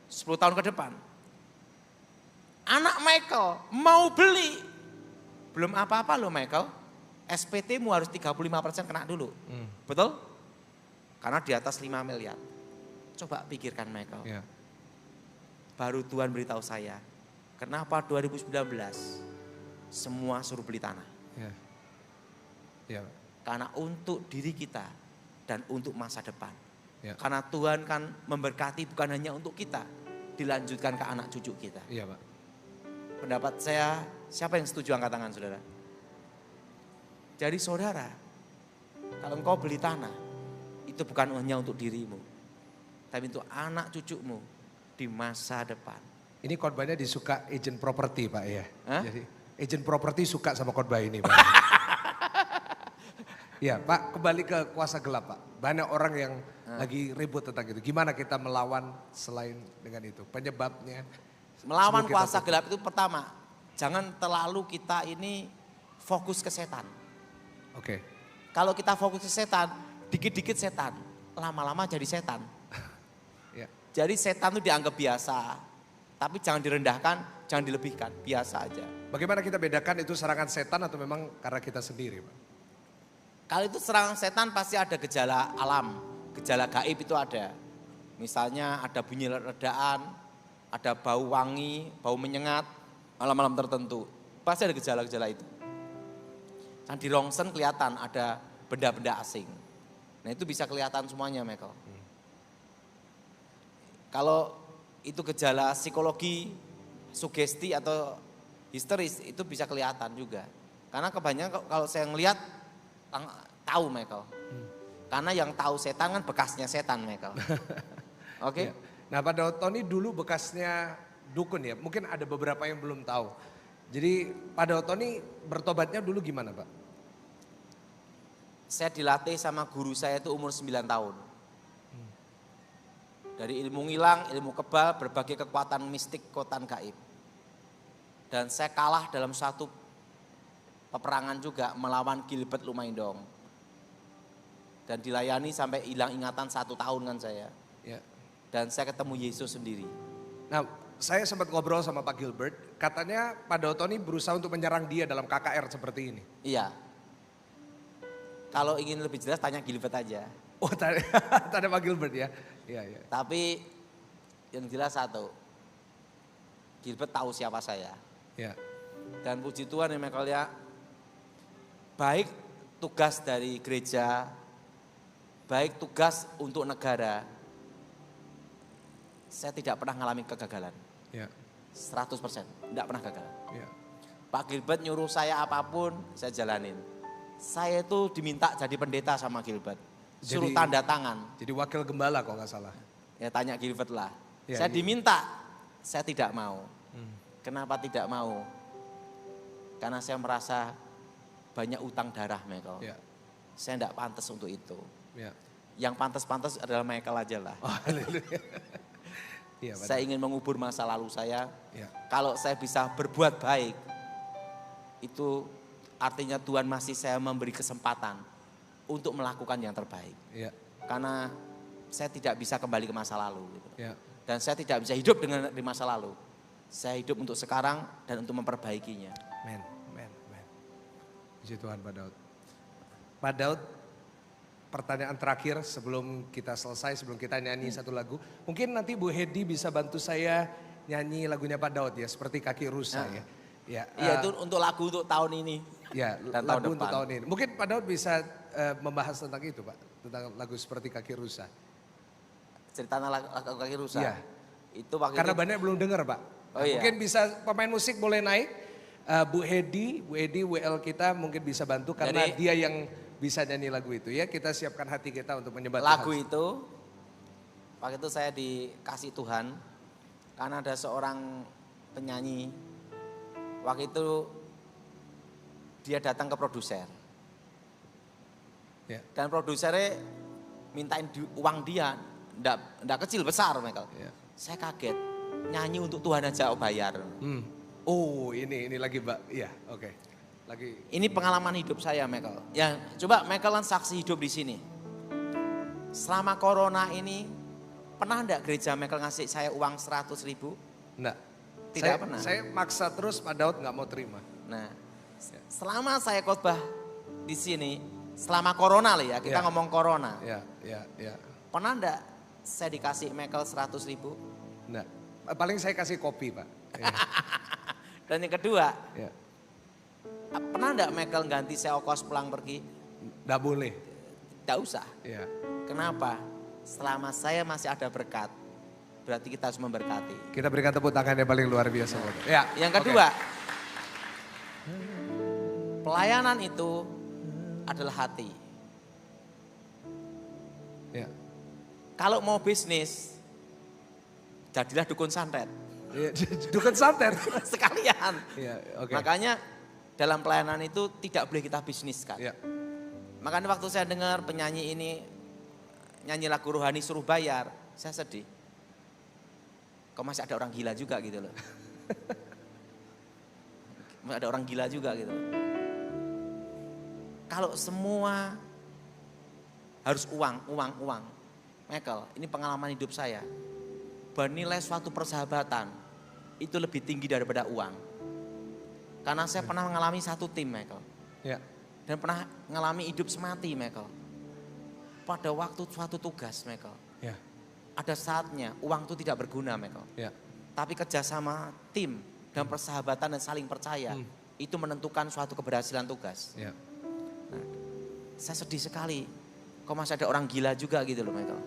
[SPEAKER 1] 10 tahun ke depan. Anak Michael mau beli. Belum apa-apa loh Michael. SPT-mu harus 35% kena dulu. Betul? Karena di atas 5 miliar. Coba pikirkan Michael.
[SPEAKER 2] Ya.
[SPEAKER 1] Baru Tuhan beritahu saya. Kenapa 2019 semua suruh beli tanah.
[SPEAKER 2] Ya. Ya.
[SPEAKER 1] Karena untuk diri kita dan untuk masa depan.
[SPEAKER 2] Ya.
[SPEAKER 1] Karena Tuhan kan memberkati bukan hanya untuk kita. Dilanjutkan ke anak cucu kita.
[SPEAKER 2] Iya Pak.
[SPEAKER 1] Pendapat saya, siapa yang setuju angkat tangan saudara? Jadi saudara, kalau engkau beli tanah, itu bukan hanya untuk dirimu. Tapi untuk anak cucumu di masa depan.
[SPEAKER 2] Ini khotbahnya disuka agent properti Pak ya.
[SPEAKER 1] Hah?
[SPEAKER 2] Jadi agent properti suka sama khotbah ini Pak. Ya Pak, kembali ke kuasa gelap Pak. Banyak orang yang lagi ribut tentang itu. Gimana kita melawan selain dengan itu? Penyebabnya.
[SPEAKER 1] Melawan
[SPEAKER 2] sebelum kita
[SPEAKER 1] kuasa gelap itu pertama, jangan terlalu kita ini fokus ke setan.
[SPEAKER 2] Oke.
[SPEAKER 1] Kalau kita fokus ke setan, dikit-dikit setan, lama-lama jadi setan.
[SPEAKER 2] Ya.
[SPEAKER 1] Jadi setan itu dianggap biasa, tapi jangan direndahkan, jangan dilebihkan, biasa aja.
[SPEAKER 2] Bagaimana kita bedakan itu serangan setan atau memang karena kita sendiri Pak?
[SPEAKER 1] Kalau itu serangan setan pasti ada gejala alam, gejala gaib itu ada. Misalnya ada bunyi redaan, ada bau wangi, bau menyengat, malam-malam tertentu. Pasti ada gejala-gejala itu. Dan di rongsen kelihatan ada benda-benda asing. Nah itu bisa kelihatan semuanya, Michael. Kalau itu gejala psikologi, sugesti atau histeris itu bisa kelihatan juga. Karena kebanyakan kalau saya ngelihat tahu, Michael. Karena yang tahu setan kan bekasnya setan, Michael. Oke.
[SPEAKER 2] Ya. Nah, Pak Daud Tony dulu bekasnya dukun ya. Mungkin ada beberapa yang belum tahu. Jadi Pak Daud Tony bertobatnya dulu gimana, Pak?
[SPEAKER 1] Saya dilatih sama guru saya itu umur 9 tahun. Dari ilmu ngilang, ilmu kebal, berbagai kekuatan mistik, kekuatan gaib. Dan saya kalah dalam satu peperangan juga melawan Gilbert Lumaindong. Dan dilayani sampai hilang ingatan 1 tahun kan saya.
[SPEAKER 2] Ya.
[SPEAKER 1] Dan saya ketemu Yesus sendiri.
[SPEAKER 2] Nah, saya sempat ngobrol sama Pak Gilbert, katanya Pak Daud Tony berusaha untuk menyerang dia dalam KKR seperti ini.
[SPEAKER 1] Iya. Kalau ingin lebih jelas tanya Gilbert aja.
[SPEAKER 2] Oh, tanya Pak Gilbert ya. Iya, iya.
[SPEAKER 1] Tapi yang jelas satu, Gilbert tahu siapa saya.
[SPEAKER 2] Ya.
[SPEAKER 1] Dan puji Tuhan ya Michael ya, baik tugas dari gereja, baik tugas untuk negara, saya tidak pernah mengalami kegagalan.
[SPEAKER 2] Ya.
[SPEAKER 1] 100%, tidak pernah gagal.
[SPEAKER 2] Ya.
[SPEAKER 1] Pak Gilbert nyuruh saya apapun, saya jalanin. Saya itu diminta jadi pendeta sama Gilbert. Suruh tanda tangan.
[SPEAKER 2] Jadi wakil gembala kalau nggak salah.
[SPEAKER 1] Ya tanya Gilbert lah.
[SPEAKER 2] Ya,
[SPEAKER 1] Saya diminta, saya tidak mau. Kenapa tidak mau? Karena saya merasa banyak utang darah Michael.
[SPEAKER 2] Ya.
[SPEAKER 1] Saya tidak pantas untuk itu.
[SPEAKER 2] Ya.
[SPEAKER 1] Yang pantas-pantas adalah Michael aja lah.
[SPEAKER 2] Oh, haleluya. Ya,
[SPEAKER 1] Saya ingin mengubur masa lalu saya.
[SPEAKER 2] Ya.
[SPEAKER 1] Kalau saya bisa berbuat baik, itu artinya Tuhan masih saya memberi kesempatan untuk melakukan yang terbaik.
[SPEAKER 2] Ya.
[SPEAKER 1] Karena saya tidak bisa kembali ke masa lalu. Gitu.
[SPEAKER 2] Ya.
[SPEAKER 1] Dan saya tidak bisa hidup dengan di masa lalu. Saya hidup untuk sekarang dan untuk memperbaikinya.
[SPEAKER 2] Men. Puji Tuhan Pak Daud. Pak Daud, pertanyaan terakhir sebelum kita selesai, sebelum kita nyanyi satu lagu. Mungkin nanti Bu Hedi bisa bantu saya nyanyi lagunya Pak Daud ya, seperti Kaki Rusa ya.
[SPEAKER 1] Iya itu untuk lagu untuk tahun ini.
[SPEAKER 2] Ya,
[SPEAKER 1] dan
[SPEAKER 2] lagu
[SPEAKER 1] tahun
[SPEAKER 2] untuk
[SPEAKER 1] depan.
[SPEAKER 2] tahun ini. Mungkin Pak Daud bisa membahas tentang itu Pak, tentang lagu seperti Kaki Rusa.
[SPEAKER 1] Cerita lagu Kaki Rusa.
[SPEAKER 2] Iya.
[SPEAKER 1] Itu waktu
[SPEAKER 2] Karena
[SPEAKER 1] itu,
[SPEAKER 2] banyak belum dengar Pak.
[SPEAKER 1] Oh, iya.
[SPEAKER 2] Mungkin bisa pemain musik boleh naik. Bu Hedi WL kita mungkin bisa bantu karena
[SPEAKER 1] Jadi,
[SPEAKER 2] dia yang bisa nyanyi lagu itu ya. Kita siapkan hati kita untuk menyembah
[SPEAKER 1] lagu
[SPEAKER 2] Tuhan.
[SPEAKER 1] itu, waktu itu saya dikasih Tuhan karena ada seorang penyanyi. Waktu itu dia datang ke produser.
[SPEAKER 2] Ya.
[SPEAKER 1] Dan produsernya mintain uang dia, enggak kecil besar Michael.
[SPEAKER 2] Ya.
[SPEAKER 1] Saya kaget, nyanyi untuk Tuhan aja bayar.
[SPEAKER 2] Oh ini lagi Mbak, iya oke. Lagi.
[SPEAKER 1] Ini pengalaman hidup saya Michael. Ya coba Michael kan saksi hidup di sini. Selama corona ini, pernah enggak gereja Michael ngasih saya uang 100.000?
[SPEAKER 2] Enggak.
[SPEAKER 1] Tidak pernah.
[SPEAKER 2] Saya maksa terus Pak Daud nggak mau terima.
[SPEAKER 1] Nah, selama saya khotbah di sini, selama corona lah ya, kita
[SPEAKER 2] Ya.
[SPEAKER 1] ngomong corona.
[SPEAKER 2] Ya.
[SPEAKER 1] Pernah enggak saya dikasih Michael 100.000?
[SPEAKER 2] Enggak. Paling saya kasih kopi Pak. Ya.
[SPEAKER 1] Dan yang kedua,
[SPEAKER 2] Ya.
[SPEAKER 1] pernah enggak Michael ganti saya ongkos pulang pergi?
[SPEAKER 2] Nggak boleh.
[SPEAKER 1] Tidak usah.
[SPEAKER 2] Ya.
[SPEAKER 1] Kenapa? Selama saya masih ada berkat, berarti kita harus memberkati.
[SPEAKER 2] Kita berikan tepuk tangan yang paling luar biasa. Ya.
[SPEAKER 1] Yang kedua, pelayanan itu adalah hati.
[SPEAKER 2] Ya.
[SPEAKER 1] Kalau mau bisnis, jadilah dukun santet.
[SPEAKER 2] Ya. Dukun santet.
[SPEAKER 1] Sekalian.
[SPEAKER 2] Ya, oke.
[SPEAKER 1] Makanya dalam pelayanan itu tidak boleh kita bisniskan.
[SPEAKER 2] Ya.
[SPEAKER 1] Makanya waktu saya dengar penyanyi ini nyanyi lagu rohani suruh bayar, saya sedih. Kok masih ada orang gila juga gitu loh. Masih ada orang gila juga gitu. Kalau semua harus uang. Michael, ini pengalaman hidup saya. Bernilai suatu persahabatan itu lebih tinggi daripada uang. Karena saya pernah mengalami satu tim Michael.
[SPEAKER 2] Ya.
[SPEAKER 1] Dan pernah mengalami hidup semati Michael. Pada waktu suatu tugas Michael.
[SPEAKER 2] Ya.
[SPEAKER 1] Ada saatnya uang itu tidak berguna Michael.
[SPEAKER 2] Ya.
[SPEAKER 1] Tapi kerjasama tim dan persahabatan dan saling percaya itu menentukan suatu keberhasilan tugas.
[SPEAKER 2] Ya.
[SPEAKER 1] Saya sedih sekali, kok masih ada orang gila juga gitu loh Michael.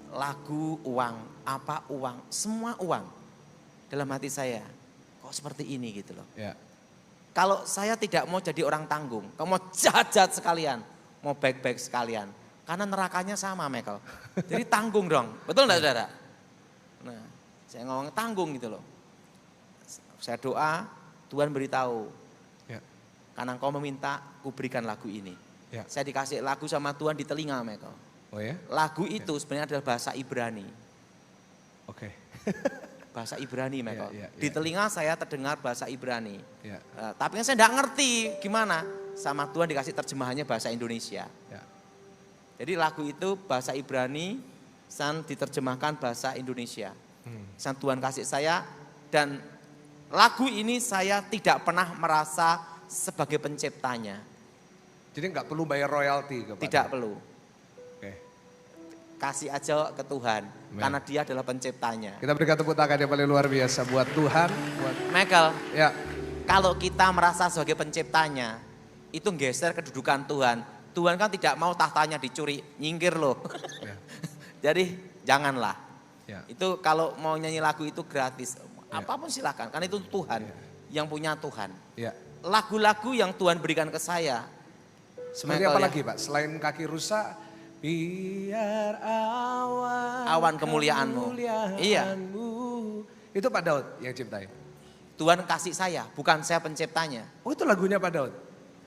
[SPEAKER 1] Lagu, uang, apa uang, semua uang dalam hati saya. Kok seperti ini gitu loh.
[SPEAKER 2] Ya.
[SPEAKER 1] Kalau saya tidak mau jadi orang tanggung, kamu mau jahat-jahat sekalian, mau baik-baik sekalian. Karena nerakanya sama Michael. Jadi tanggung dong, betul enggak saudara? Nah, saya ngomong tanggung gitu loh. Saya doa, Tuhan beritahu,
[SPEAKER 2] Ya.
[SPEAKER 1] karena engkau meminta, ku berikan lagu ini.
[SPEAKER 2] Ya.
[SPEAKER 1] Saya dikasih lagu sama Tuhan di telinga Michael.
[SPEAKER 2] Oh ya?
[SPEAKER 1] Lagu itu sebenarnya adalah bahasa Ibrani.
[SPEAKER 2] Oke.
[SPEAKER 1] Bahasa Ibrani Michael.
[SPEAKER 2] Ya, ya,
[SPEAKER 1] Di
[SPEAKER 2] ya.
[SPEAKER 1] telinga saya terdengar bahasa Ibrani.
[SPEAKER 2] Ya.
[SPEAKER 1] Tapi saya enggak ngerti gimana. Sama Tuhan dikasih terjemahannya bahasa Indonesia.
[SPEAKER 2] Ya.
[SPEAKER 1] Jadi lagu itu bahasa Ibrani, san diterjemahkan bahasa Indonesia. San Tuhan kasih saya, dan lagu ini saya tidak pernah merasa sebagai penciptanya.
[SPEAKER 2] Jadi nggak perlu bayar royalti kepada.
[SPEAKER 1] Tidak perlu.
[SPEAKER 2] Oke.
[SPEAKER 1] Kasih aja ke Tuhan, karena dia adalah penciptanya.
[SPEAKER 2] Kita berikan tepuk tangan yang paling luar biasa buat Tuhan. Buat...
[SPEAKER 1] Michael,
[SPEAKER 2] Ya.
[SPEAKER 1] kalau kita merasa sebagai penciptanya, itu geser kedudukan Tuhan. Tuhan kan tidak mau tahtanya dicuri, nyingkir loh.
[SPEAKER 2] Ya.
[SPEAKER 1] Jadi janganlah.
[SPEAKER 2] Ya.
[SPEAKER 1] Itu kalau mau nyanyi lagu itu gratis. Apapun silakan, karena itu Tuhan yang punya Tuhan.
[SPEAKER 2] Ya.
[SPEAKER 1] Lagu-lagu yang Tuhan berikan ke saya.
[SPEAKER 2] Seperti
[SPEAKER 1] Michael,
[SPEAKER 2] apa
[SPEAKER 1] ya.
[SPEAKER 2] lagi Pak? Selain kaki rusak, biar awan
[SPEAKER 1] Kemuliaan-Mu. Iya.
[SPEAKER 2] Itu Pak Daud yang ciptain.
[SPEAKER 1] Tuhan kasih saya, bukan saya penciptanya.
[SPEAKER 2] Oh itu lagunya Pak Daud?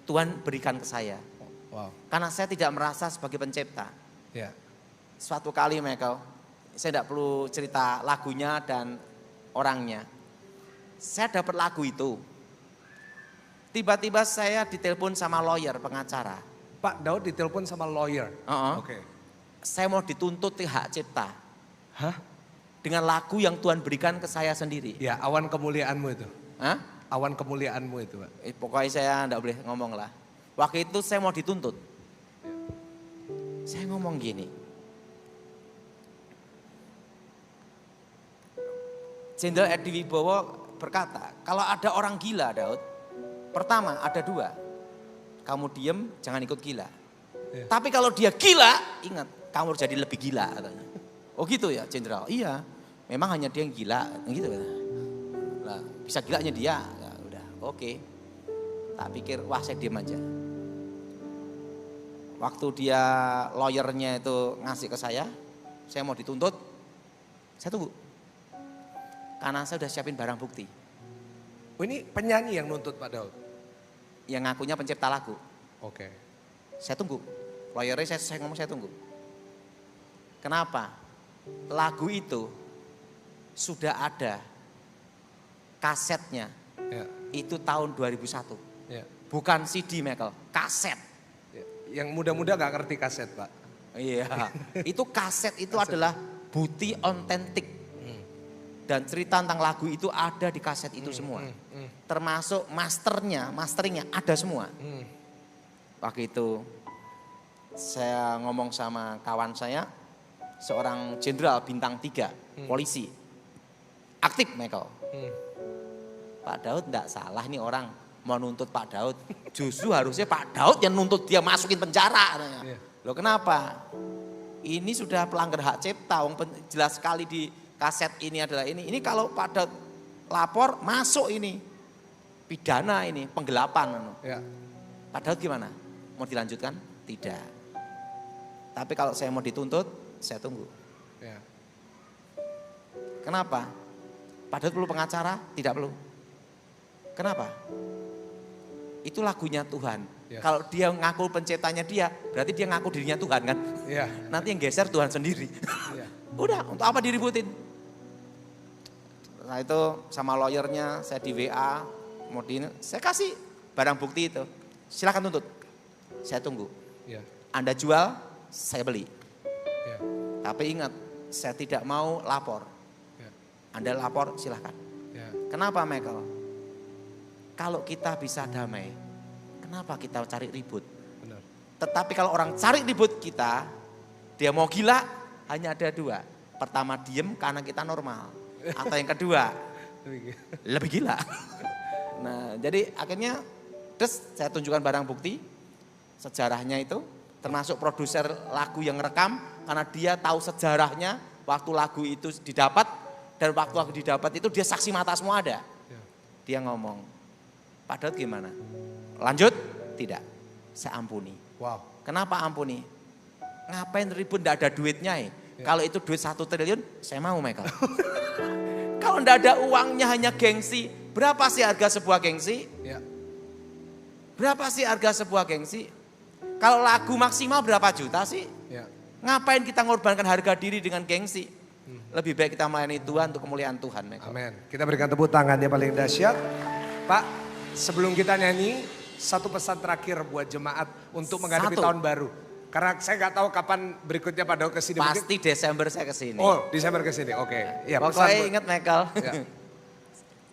[SPEAKER 1] Tuhan berikan ke saya.
[SPEAKER 2] Wow.
[SPEAKER 1] Karena saya tidak merasa sebagai pencipta.
[SPEAKER 2] Ya.
[SPEAKER 1] Suatu kali Michael, saya tidak perlu cerita lagunya dan orangnya. Saya dapat lagu itu. Tiba-tiba saya ditelepon sama lawyer, pengacara.
[SPEAKER 2] Pak Daud ditelepon sama lawyer. Oke.
[SPEAKER 1] Saya mau dituntut hak cipta.
[SPEAKER 2] Hah?
[SPEAKER 1] Dengan lagu yang Tuhan berikan ke saya sendiri.
[SPEAKER 2] Ya awan kemuliaanmu itu.
[SPEAKER 1] Hah?
[SPEAKER 2] Awan kemuliaanmu itu Pak.
[SPEAKER 1] Pokoknya saya enggak boleh ngomong lah. Waktu itu saya mau dituntut. Saya ngomong gini. Jenderal Edi Wibowo berkata, kalau ada orang gila Daud, pertama ada dua. Kamu diem, jangan ikut gila.
[SPEAKER 2] Ya.
[SPEAKER 1] Tapi kalau dia gila, ingat kamu harus jadi lebih gila katanya. Oh gitu ya Jenderal? Iya, memang hanya dia yang gila gitu. Nah, bisa gilanya dia, ya udah oke. Tak pikir, wah saya diem aja. Waktu dia lawyernya itu ngasih ke saya mau dituntut, saya tunggu. Karena saya udah siapin barang bukti.
[SPEAKER 2] Oh ini penyanyi yang nuntut Pak Daud?
[SPEAKER 1] Yang ngakunya pencipta lagu.
[SPEAKER 2] Oke.
[SPEAKER 1] Saya tunggu. Lawyernya saya ngomong saya tunggu. Kenapa? Lagu itu sudah ada kasetnya.
[SPEAKER 2] Ya.
[SPEAKER 1] Itu tahun 2001.
[SPEAKER 2] Ya.
[SPEAKER 1] Bukan CD Michael, kaset.
[SPEAKER 2] Ya. Yang muda-muda gak ngerti kaset Pak.
[SPEAKER 1] Iya, itu kaset itu adalah bukti otentik. Dan cerita tentang lagu itu ada di kaset itu semua. Termasuk masteringnya ada semua. Waktu itu saya ngomong sama kawan saya, seorang jenderal bintang 3, polisi. Aktif Michael. Pak Daud enggak salah nih orang mau nuntut Pak Daud. Justru harusnya Pak Daud yang nuntut dia masukin penjara.
[SPEAKER 2] Iya.
[SPEAKER 1] Loh kenapa? Ini sudah pelanggar hak cipta, jelas sekali di kaset ini adalah ini. Ini kalau Pak Daud lapor masuk ini. Pidana ini, penggelapan.
[SPEAKER 2] Ya.
[SPEAKER 1] Pak Daud gimana? Mau dilanjutkan? Tidak. Tapi kalau saya mau dituntut, saya tunggu.
[SPEAKER 2] Ya.
[SPEAKER 1] Kenapa? Pak Daud perlu pengacara? Tidak perlu. Kenapa? Itu lagunya Tuhan.
[SPEAKER 2] Ya.
[SPEAKER 1] Kalau dia ngaku penciptanya dia, berarti dia ngaku dirinya Tuhan kan?
[SPEAKER 2] Ya.
[SPEAKER 1] Nanti yang geser Tuhan sendiri.
[SPEAKER 2] Ya.
[SPEAKER 1] Udah, untuk apa diributin? Nah itu sama lawyernya saya di WA, saya kasih barang bukti itu. Silakan tuntut. Saya tunggu.
[SPEAKER 2] Ya.
[SPEAKER 1] Anda jual, saya beli.
[SPEAKER 2] Ya.
[SPEAKER 1] Tapi ingat, saya tidak mau lapor.
[SPEAKER 2] Ya.
[SPEAKER 1] Anda lapor, silakan.
[SPEAKER 2] Ya.
[SPEAKER 1] Kenapa Michael? Kalau kita bisa damai, kenapa kita cari ribut?
[SPEAKER 2] Benar.
[SPEAKER 1] Tetapi kalau orang cari ribut kita, dia mau gila, hanya ada dua. Pertama diem karena kita normal. Atau yang kedua, lebih gila. Nah, jadi akhirnya saya tunjukkan barang bukti sejarahnya itu, termasuk produser lagu yang rekam karena dia tahu sejarahnya waktu lagu itu didapat dan waktu lagu didapat itu dia saksi mata semua ada. Dia ngomong, Pak Daud gimana? Lanjut? Tidak, saya ampuni.
[SPEAKER 2] Wow.
[SPEAKER 1] Kenapa ampuni? Ngapain ribut, enggak ada duitnya ya? Kalau itu duit 1 triliun, saya mau Michael. Kalau enggak ada uangnya hanya gengsi, berapa sih harga sebuah gengsi?
[SPEAKER 2] Ya.
[SPEAKER 1] Berapa sih harga sebuah gengsi? Kalau lagu maksimal berapa juta sih?
[SPEAKER 2] Ya.
[SPEAKER 1] Ngapain kita ngorbankan harga diri dengan gengsi? Lebih baik kita melayani Tuhan untuk kemuliaan Tuhan.
[SPEAKER 2] Amin. Kita berikan tepuk tangan yang paling dahsyat. Pak, sebelum kita nyanyi, satu pesan terakhir buat jemaat untuk menghadapi tahun baru. Karena saya nggak tahu kapan berikutnya Pak Daud kesini.
[SPEAKER 1] Pasti mungkin Desember saya kesini.
[SPEAKER 2] Oh, Desember kesini, oke. Ya,
[SPEAKER 1] pokoknya ingat Michael,
[SPEAKER 2] ya.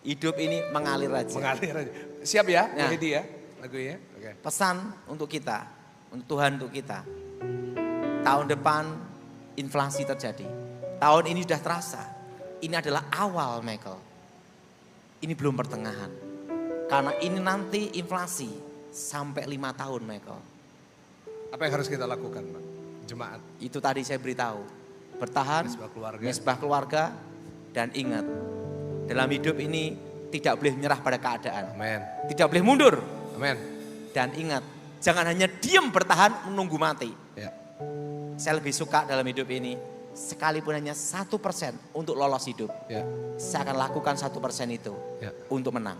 [SPEAKER 1] Hidup ini mengalir aja.
[SPEAKER 2] Mengalir aja. Siap ya,
[SPEAKER 1] Nah,
[SPEAKER 2] Lady ya lagunya. Oke.
[SPEAKER 1] Pesan untuk kita, untuk Tuhan untuk kita. Tahun depan inflasi terjadi. Tahun ini sudah terasa. Ini adalah awal Michael. Ini belum pertengahan. Karena ini nanti inflasi sampai 5 tahun Michael.
[SPEAKER 2] Apa yang harus kita lakukan Pak? Jemaat.
[SPEAKER 1] Itu tadi saya beritahu. Bertahan, misbah keluarga, dan ingat. Dalam hidup ini tidak boleh menyerah pada keadaan.
[SPEAKER 2] Amin.
[SPEAKER 1] Tidak boleh mundur.
[SPEAKER 2] Amin.
[SPEAKER 1] Dan ingat, jangan hanya diam bertahan menunggu mati.
[SPEAKER 2] Ya.
[SPEAKER 1] Saya lebih suka dalam hidup ini, sekalipun hanya 1% untuk lolos hidup.
[SPEAKER 2] Ya.
[SPEAKER 1] Saya akan lakukan 1% itu
[SPEAKER 2] Ya.
[SPEAKER 1] untuk menang.